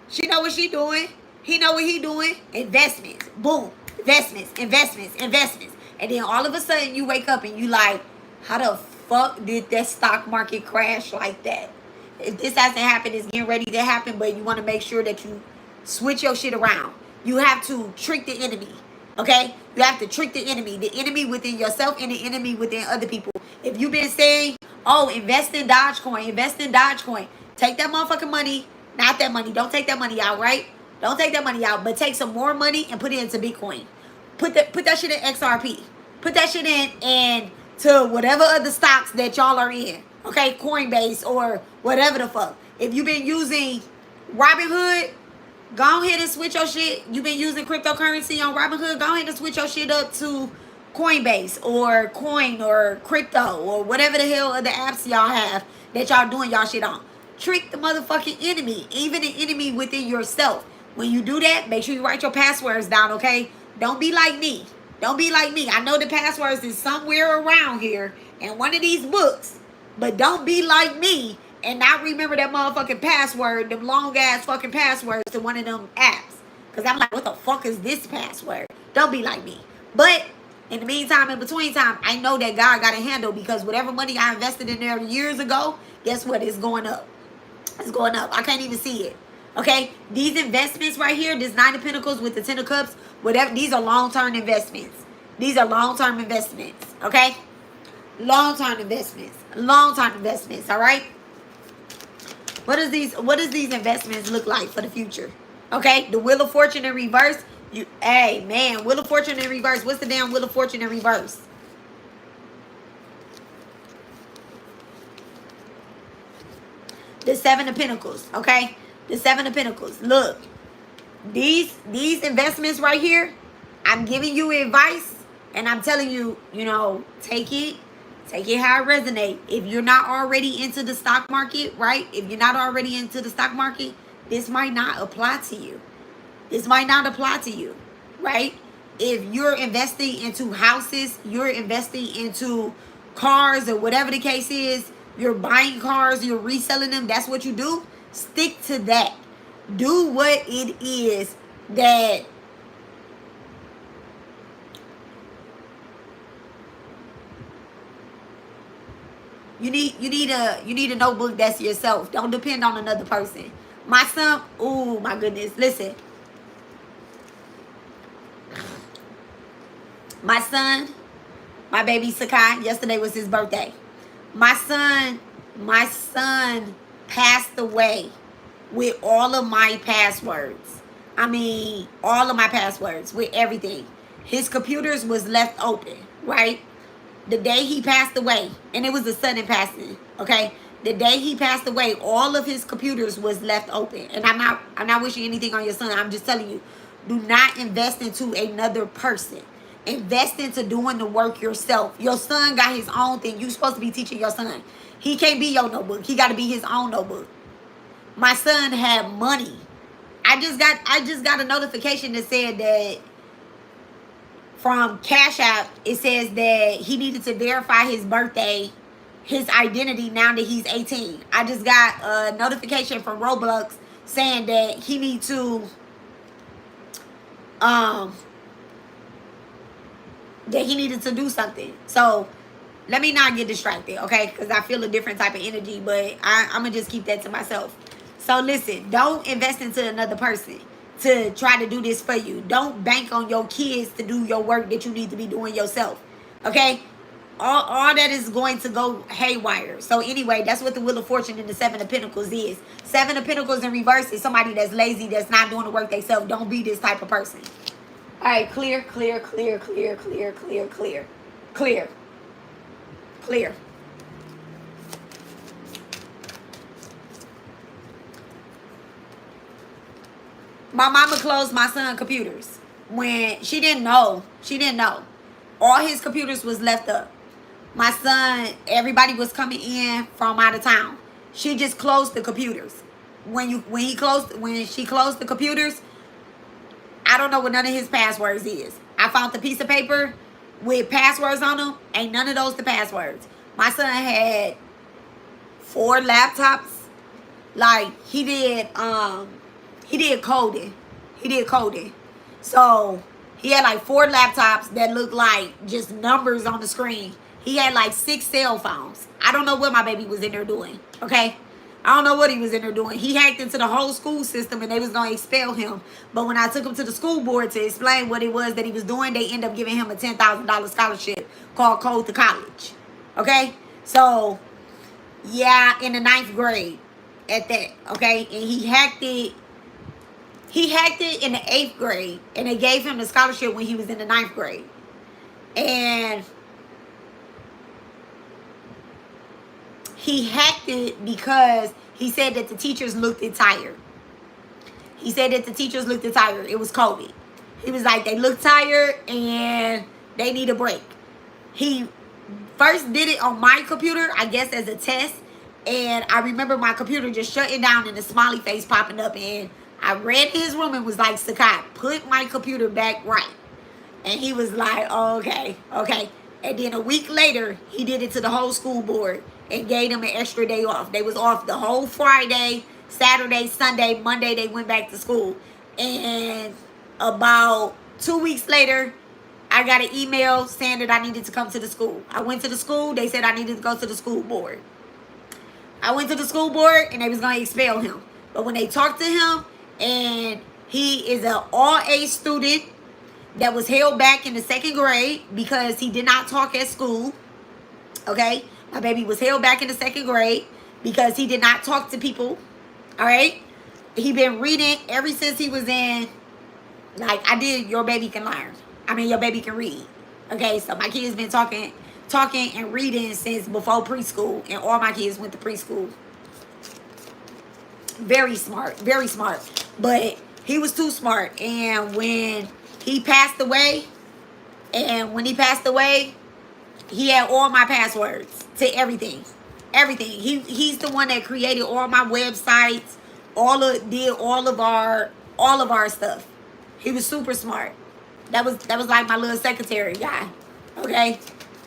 she know what she doing. He know what he doing. Investments. Boom. Investments. Investments. Investments. And then all of a sudden you wake up and you like, how the fuck did that stock market crash like that? If this hasn't happened, it's getting ready to happen, but you want to make sure that you switch your shit around. You have to trick the enemy. Okay? You have to trick the enemy within yourself and the enemy within other people. If you've been saying, oh, invest in Dogecoin, take that motherfucking money, not that money. Don't take that money out, right? Don't take that money out, but take some more money and put it into Bitcoin. Put that shit in XRP. Put that shit in to whatever other stocks that y'all are in. Okay, Coinbase or whatever the fuck. If you've been using Robinhood, go ahead and switch your shit. You've been using cryptocurrency on Robinhood, go ahead and switch your shit up to Coinbase or Coin or Crypto or whatever the hell other apps y'all have that y'all doing y'all shit on. Trick the motherfucking enemy, even the enemy within yourself. When you do that, make sure you write your passwords down, okay? Don't be like me. Don't be like me. I know the passwords is somewhere around here in one of these books, but don't be like me and not remember that motherfucking password, them long ass fucking passwords to one of them apps. Because I'm like, what the fuck is this password? Don't be like me. But in the meantime, in between time, I know that God got a handle, because whatever money I invested in there years ago, guess what? It's going up. It's going up. I can't even see it. Okay? These investments right here, this 9 of Pentacles with the 10 of Cups, whatever, these are long-term investments. These are long-term investments. Okay? Long-term investments. Long-term investments. All right? What does these investments look like for the future? Okay? The Wheel of Fortune in reverse. Hey, man, Wheel of Fortune in reverse. What's the damn Wheel of Fortune in reverse? The 7 of Pentacles, okay? The 7 of Pentacles. Look, these investments right here, I'm giving you advice, and I'm telling you, you know, take it how it resonates. If you're not already into the stock market, right? If you're not already into the stock market, this might not apply to you. This might not apply to you, right? If you're investing into houses, you're investing into cars or whatever the case is, you're buying cars, you're reselling them, that's what you do, stick to that. Do what it is that you need a notebook that's yourself. Don't depend on another person. My son, oh my goodness, listen. My son, my baby Sakai, yesterday was his birthday. My son passed away with all of my passwords. I mean, all of my passwords with everything. His computers was left open, right? The day he passed away, and it was a sudden passing, okay? The day he passed away, all of his computers was left open. And I'm not wishing anything on your son. I'm just telling you, do not invest into another person. Invest into doing the work yourself. Your son got his own thing. You're supposed to be teaching your son. He can't be your notebook. He got to be his own notebook. My son had money. I just got a notification that said that from Cash App, it says that he needed to verify his birthday, his identity now that he's 18. I just got a notification from Roblox saying that he needs to that he needed to do something. So let me not get distracted, okay? Because I feel a different type of energy, but I'm going to just keep that to myself. So listen, don't invest into another person to try to do this for you. Don't bank on your kids to do your work that you need to be doing yourself, okay? All that is going to go haywire. So anyway, that's what the Wheel of Fortune and the 7 of Pentacles is. 7 of Pentacles in reverse is somebody that's lazy, that's not doing the work themselves. Don't be this type of person. All right, clear. My mama closed my son's computers when she didn't know. All his computers was left up. My son, everybody was coming in from out of town. She just closed the computers. When she closed the computers, I don't know what none of his passwords is. I found the piece of paper with passwords on them. Ain't none of those the passwords. My son had 4 laptops. Like he did coding. So He had like 4 laptops that looked like just numbers on the screen. He had like 6 cell phones. I don't know what my baby was in there doing, okay? I don't know what he was in there doing. He hacked into the whole school system and they was going to expel him. But when I took him to the school board to explain what it was that he was doing, they ended up giving him a $10,000 scholarship called Code to College, okay? So, yeah, in the 9th grade at that, okay? And he hacked it. He hacked it in the 8th grade, and they gave him the scholarship when he was in the 9th grade. And he hacked it because he said that the teachers looked tired. He said that the teachers looked tired. It was COVID. He was like, they look tired and they need a break. He first did it on my computer, I guess as a test. And I remember my computer just shutting down and the smiley face popping up. And I ran to his room and was like, Sakai, put my computer back right. And he was like, oh, okay. And then a week later, he did it to the whole school board and gave them an extra day off. They was off the whole Friday, Saturday, Sunday, Monday, they went back to school. And about 2 weeks later, I got an email saying that I needed to come to the school. I went to the school. They said I needed to go to the school board. I went to the school board and they was going to expel him. But when they talked to him, and he is an all-A student that was held back in the 2nd grade because he did not talk at school. Okay? My baby was held back in the 2nd grade because he did not talk to people. All right? He been reading ever since he was in, like I did Your Baby Can Learn. Your baby can read. Okay? So my kids been talking and reading since before preschool. And all my kids went to preschool. Very smart. Very smart. But he was too smart. And when he passed away, he had all my passwords to everything. Everything. He's the one that created all my websites, did all of our stuff. He was super smart. That was like my little secretary guy. Okay?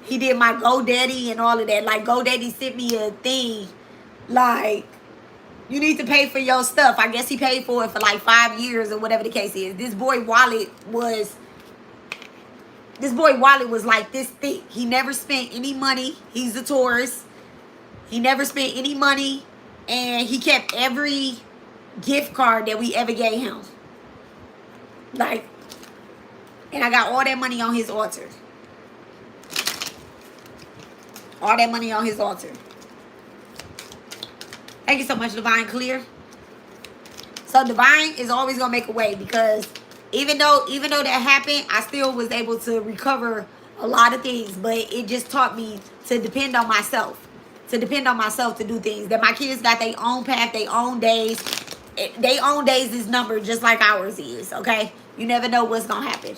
He did my GoDaddy and all of that. Like GoDaddy sent me a thing like, you need to pay for your stuff. I guess he paid for it for like 5 years or whatever the case is. This boy wallet was like this thick. He never spent any money. He's a tourist. He never spent any money. And he kept every gift card that we ever gave him. Like, and I got all that money on his altar. All that money on his altar. Thank you so much, Divine Clear. So Divine is always gonna make a way because even though that happened, I still was able to recover a lot of things. But it just taught me to depend on myself. To do things. That my kids got their own path, their own days. Their own days is numbered just like ours is. Okay? You never know what's gonna happen.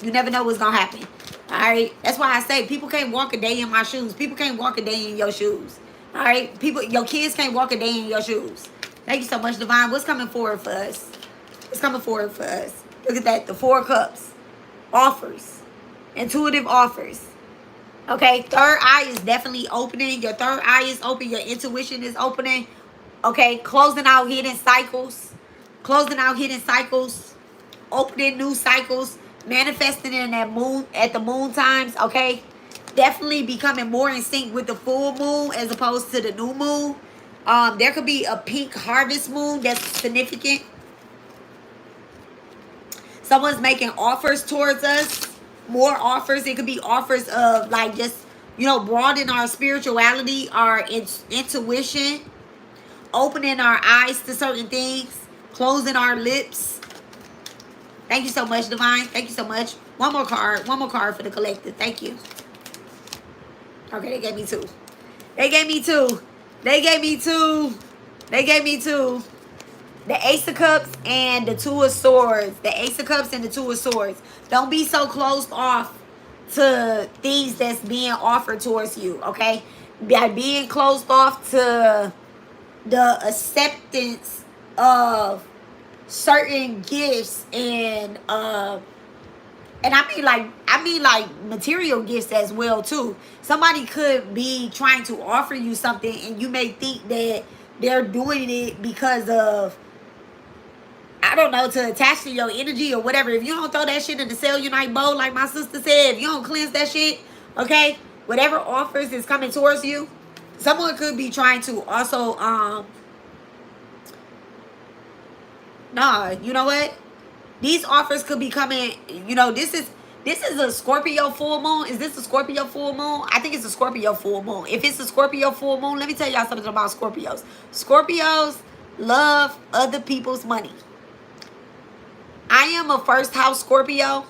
You never know what's gonna happen. Alright? That's why I say people can't walk a day in my shoes. People can't walk a day in your shoes. All right, your kids can't walk a day in your shoes. Thank you so much, Divine. What's coming forward for us? What's coming forward for us? Look at that, the 4 cups. Offers. Intuitive offers. Okay, third eye is definitely opening. Your third eye is open. Your intuition is opening. Okay, closing out hidden cycles. Opening new cycles. Manifesting in that moon, at the moon times, okay? Definitely becoming more in sync with the full moon as opposed to the new moon. There could be a pink harvest moon that's significant. Someone's making offers towards us. More offers. It could be offers of like just, broadening our spirituality, our intuition, opening our eyes to certain things, closing our lips. Thank you so much, Divine. Thank you so much. One more card for the collective. Thank you. Okay, they gave me 2. The Ace of Cups and the 2 of Swords. Don't be so closed off to things that's being offered towards you, okay? By being closed off to the acceptance of certain gifts and I mean like material gifts as well too. Somebody could be trying to offer you something and you may think that they're doing it because of I don't know, to attach to your energy or whatever. If you don't throw that shit in the cellulite bowl, like my sister said, if you don't cleanse that shit, okay, whatever offers is coming towards you, someone could be trying to also, nah, you know what? These offers could be coming, you know, this is a Scorpio full moon. Is this a Scorpio full moon? I think it's a Scorpio full moon. If it's a Scorpio full moon, let me tell y'all something about Scorpios. Scorpios love other people's money. I am a first house Scorpio,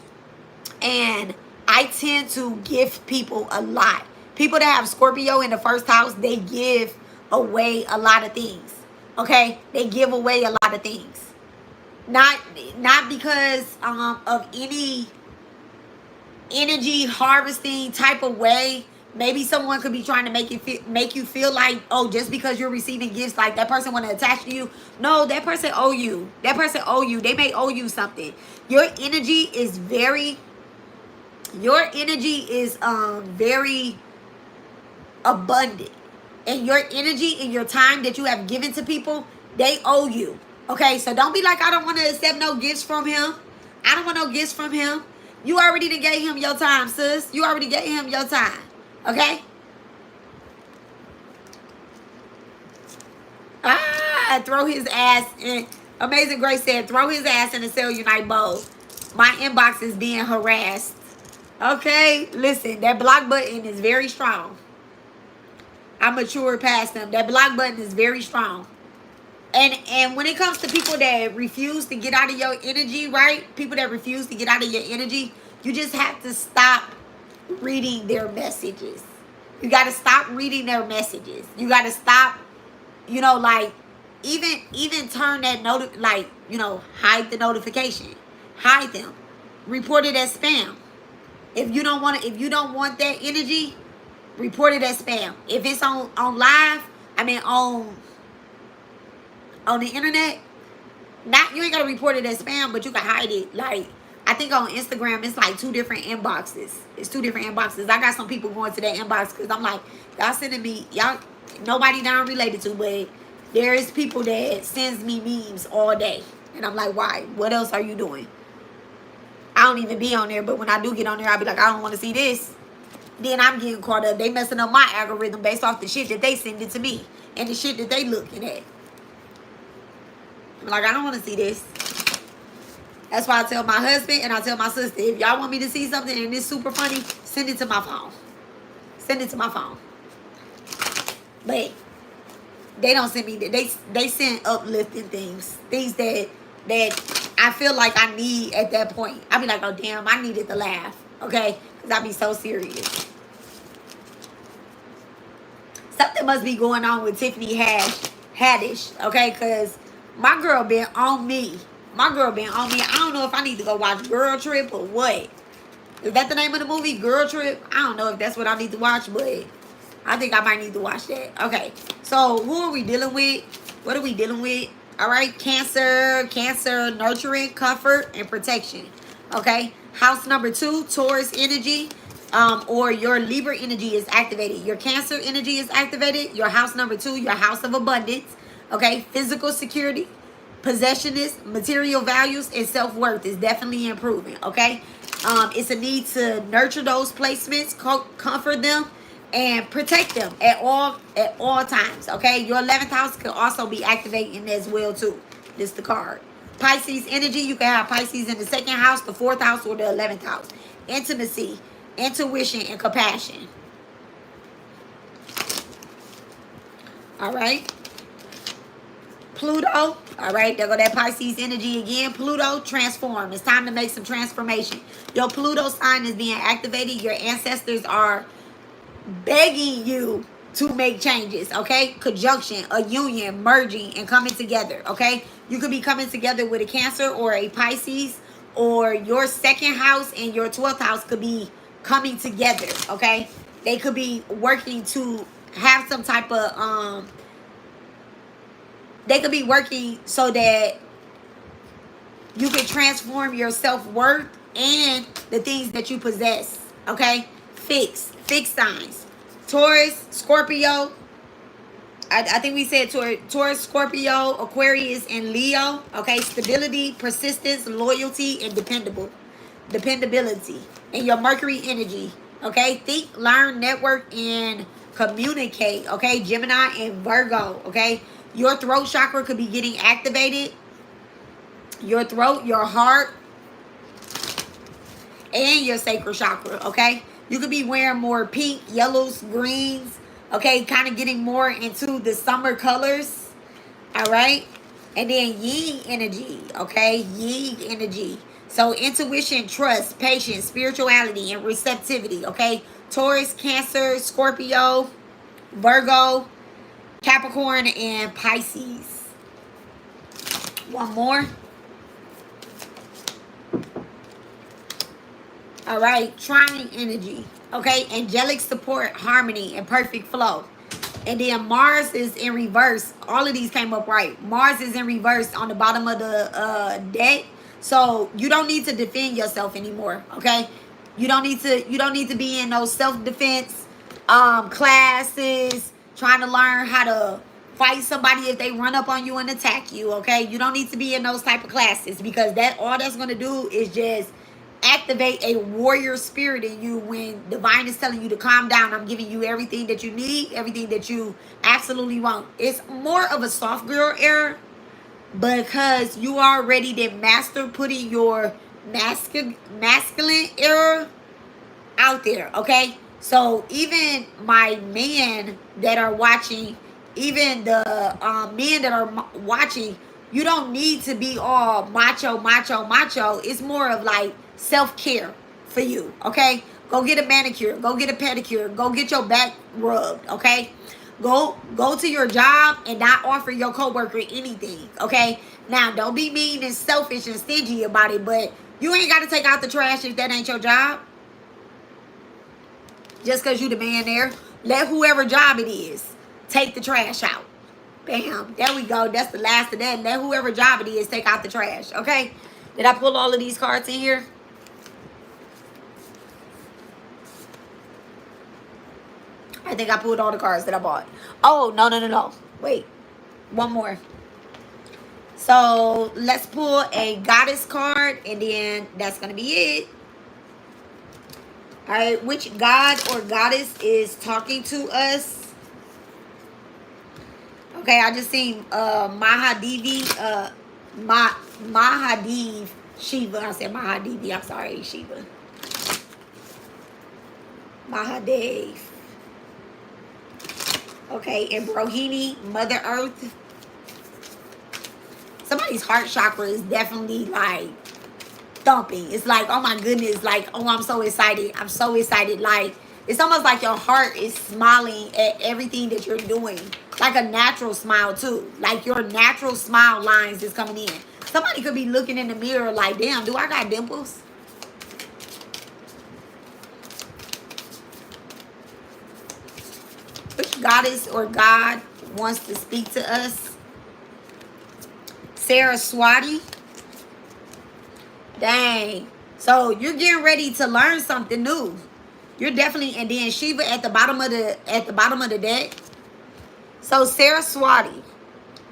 and I tend to give people a lot. People that have Scorpio in the first house, they give away a lot of things. Okay? They give away a lot of things. Not because of any energy harvesting type of way. Maybe someone could be trying to make you feel like, oh, just because you're receiving gifts, like that person want to attach to you. No, that person owe you. That person owe you. They may owe you something. Your energy is very abundant. And your energy and your time that you have given to people, they owe you. Okay, so don't be like, I don't want to accept no gifts from him. I don't want no gifts from him. You already done gave him your time, sis. You already gave him your time. Okay? Throw his ass in. Amazing Grace said, throw his ass in the cellulite bowl. My inbox is being harassed. Okay? Listen, that block button is very strong. I matured past them. That block button is very strong. And when it comes to people that refuse to get out of your energy, right? People that refuse to get out of your energy, you just have to stop reading their messages. You got to stop reading their messages. You got to stop, you know, like, even turn that hide the notification. Hide them. Report it as spam. If you don't want that energy, report it as spam. If it's on live, on the internet, you ain't gotta report it as spam, but you can hide it. Like, I think on Instagram, it's like 2 different inboxes. It's 2 different inboxes. I got some people going to that inbox because I'm like, y'all sending me, nobody that I'm related to, but there is people that sends me memes all day. And I'm like, why? What else are you doing? I don't even be on there, but when I do get on there, I'll be like, I don't want to see this. Then I'm getting caught up. They messing up my algorithm based off the shit that they send it to me and the shit that they looking at. I'm like, I don't want to see this. That's why I tell my husband and I tell my sister, if y'all want me to see something and it's super funny, send it to my phone. Send it to my phone. But they don't send me that. They send uplifting things. Things that I feel like I need at that point. I be like, oh, damn, I needed to laugh. Okay? Because I be so serious. Something must be going on with Tiffany Haddish. Okay? Because my girl been on me. I don't know if I need to go watch Girl Trip or what. Is that the name of the movie? Girl Trip? I don't know if that's what I need to watch, but I think I might need to watch that. Okay. So, who are we dealing with? What are we dealing with? All right. Cancer, nurturing, comfort, and protection. Okay. House number 2, Taurus energy, or your Libra energy is activated. Your Cancer energy is activated. Your house number 2, your house of abundance. Okay. Physical security, possessionist, material values, and self-worth is definitely improving. Okay. It's a need to nurture those placements, comfort them, and protect them at all times. Okay. Your 11th house could also be activating as well too. This is the card. Pisces energy, you can have Pisces in the 2nd house, the 4th house, or the 11th house. Intimacy, intuition, and compassion. All right. Pluto. All right, there go that Pisces energy again. Pluto, transform. It's time to make some transformation. Your Pluto sign is being activated. Your ancestors are begging you to make changes, okay? Conjunction, a union, merging, and coming together, okay? You could be coming together with a Cancer or a Pisces, or your 2nd house and your 12th house could be coming together, okay? They could be working to have some type of, they could be working so that you can transform your self-worth and the things that you possess, okay? Fixed signs. Taurus, Scorpio, I think we said Taurus, Scorpio, Aquarius, and Leo. Okay, stability, persistence, loyalty, and dependability. And your Mercury energy. Okay, think, learn, network, and communicate. Okay, Gemini and Virgo. Okay, your throat chakra could be getting activated. Your throat, your heart, and your sacral chakra. Okay, you could be wearing more pink, yellows, greens. Okay, kind of getting more into the summer colors. All right, and then yin energy. Okay, yin energy. So intuition, trust, patience, spirituality, and receptivity. Okay, Taurus, Cancer, Scorpio, Virgo, Capricorn, and Pisces. One more. All right, trying energy. Okay, angelic support, harmony, and perfect flow. And then Mars is in reverse. All of these came up right. Mars is in reverse on the bottom of the deck. So you don't need to defend yourself anymore. Okay, you don't need to be in those self-defense classes trying to learn how to fight somebody if they run up on you and attack you. Okay, you don't need to be in those type of classes, because all that's going to do is just activate a warrior spirit in you when divine is telling you to calm down. I'm giving you everything that you need, everything that you absolutely want. It's more of a soft girl era, because you already did master putting your masculine era out there. Okay, so even my men that are watching, even the men that are watching, you don't need to be all macho. It's more of like self-care for you. Okay, go get a manicure, go get a pedicure, go get your back rubbed. Okay, go to your job and not offer your coworker anything. Okay, now don't be mean and selfish and stingy about it, but you ain't got to take out the trash if that ain't your job. Just because you the man there, let whoever job it is take the trash out. Bam, there we go. That's the last of that. Let whoever job it is take out the trash. Okay, did I pull all of these cards in here? I think I pulled all the cards that I bought. Oh, no. Wait, one more. So let's pull a goddess card, and then that's going to be it. All right, which god or goddess is talking to us? Okay, I just seen Mahadevi, Mahadev Shiva. I said Mahadevi. I'm sorry, Shiva. Mahadev. Okay, and Brohini, Mother Earth. Somebody's heart chakra is definitely like thumping. It's like, oh my goodness, like, oh, I'm so excited. I'm so excited. Like, it's almost like your heart is smiling at everything that you're doing. Like a natural smile too. Like your natural smile lines is coming in. Somebody could be looking in the mirror like, damn, do I got dimples? Which goddess or god wants to speak to us? Saraswati. Dang. So you're getting ready to learn something new. You're definitely, and then Shiva at the bottom of the deck. So Saraswati,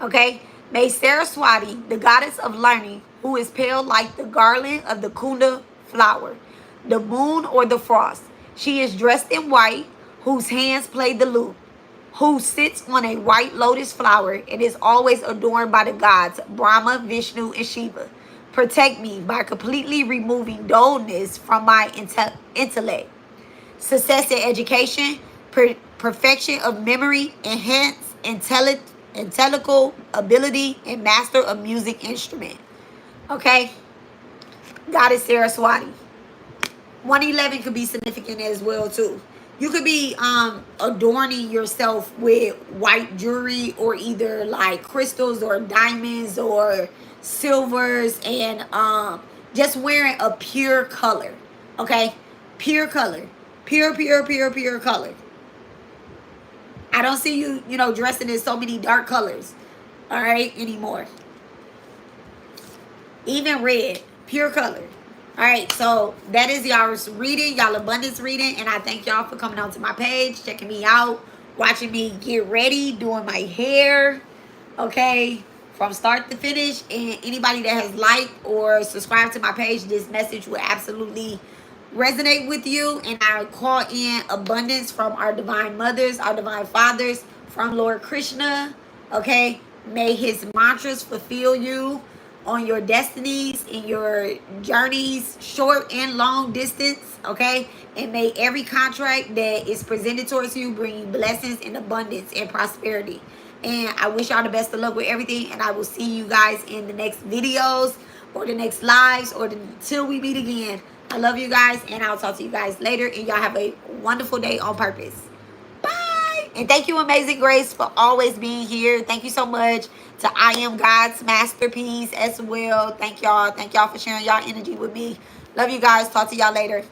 okay? May Saraswati, the goddess of learning, who is pale like the garland of the kunda flower, the moon or the frost. She is dressed in white, whose hands play the lute, who sits on a white lotus flower and is always adorned by the gods Brahma, Vishnu, and Shiva. Protect me by completely removing dullness from my intellect. Success in education, perfection of memory, enhance intellectual ability, and master a music instrument. Okay? Goddess Saraswati. 111 could be significant as well too. You could be adorning yourself with white jewelry, or either like crystals or diamonds or silvers, and just wearing a pure color. Okay? Pure color. Pure color. I don't see you, dressing in so many dark colors. All right? Anymore. Even red. Pure color. All right, so that is y'all's reading, y'all abundance reading, and I thank y'all for coming onto my page, checking me out, watching me get ready, doing my hair, okay, from start to finish. And anybody that has liked or subscribed to my page, this message will absolutely resonate with you. And I call in abundance from our divine mothers, our divine fathers, from Lord Krishna, okay? May his mantras fulfill you on your destinies, in your journeys, short and long distance, okay? And may every contract that is presented towards you bring you blessings and abundance and prosperity. And I wish y'all the best of luck with everything. And I will see you guys in the next videos or the next lives or until we meet again. I love you guys, and I'll talk to you guys later. And y'all have a wonderful day on purpose. Bye. And thank you, Amazing Grace, for always being here. Thank you so much to I Am God's Masterpiece as well. Thank y'all. Thank y'all for sharing y'all energy with me. Love you guys. Talk to y'all later.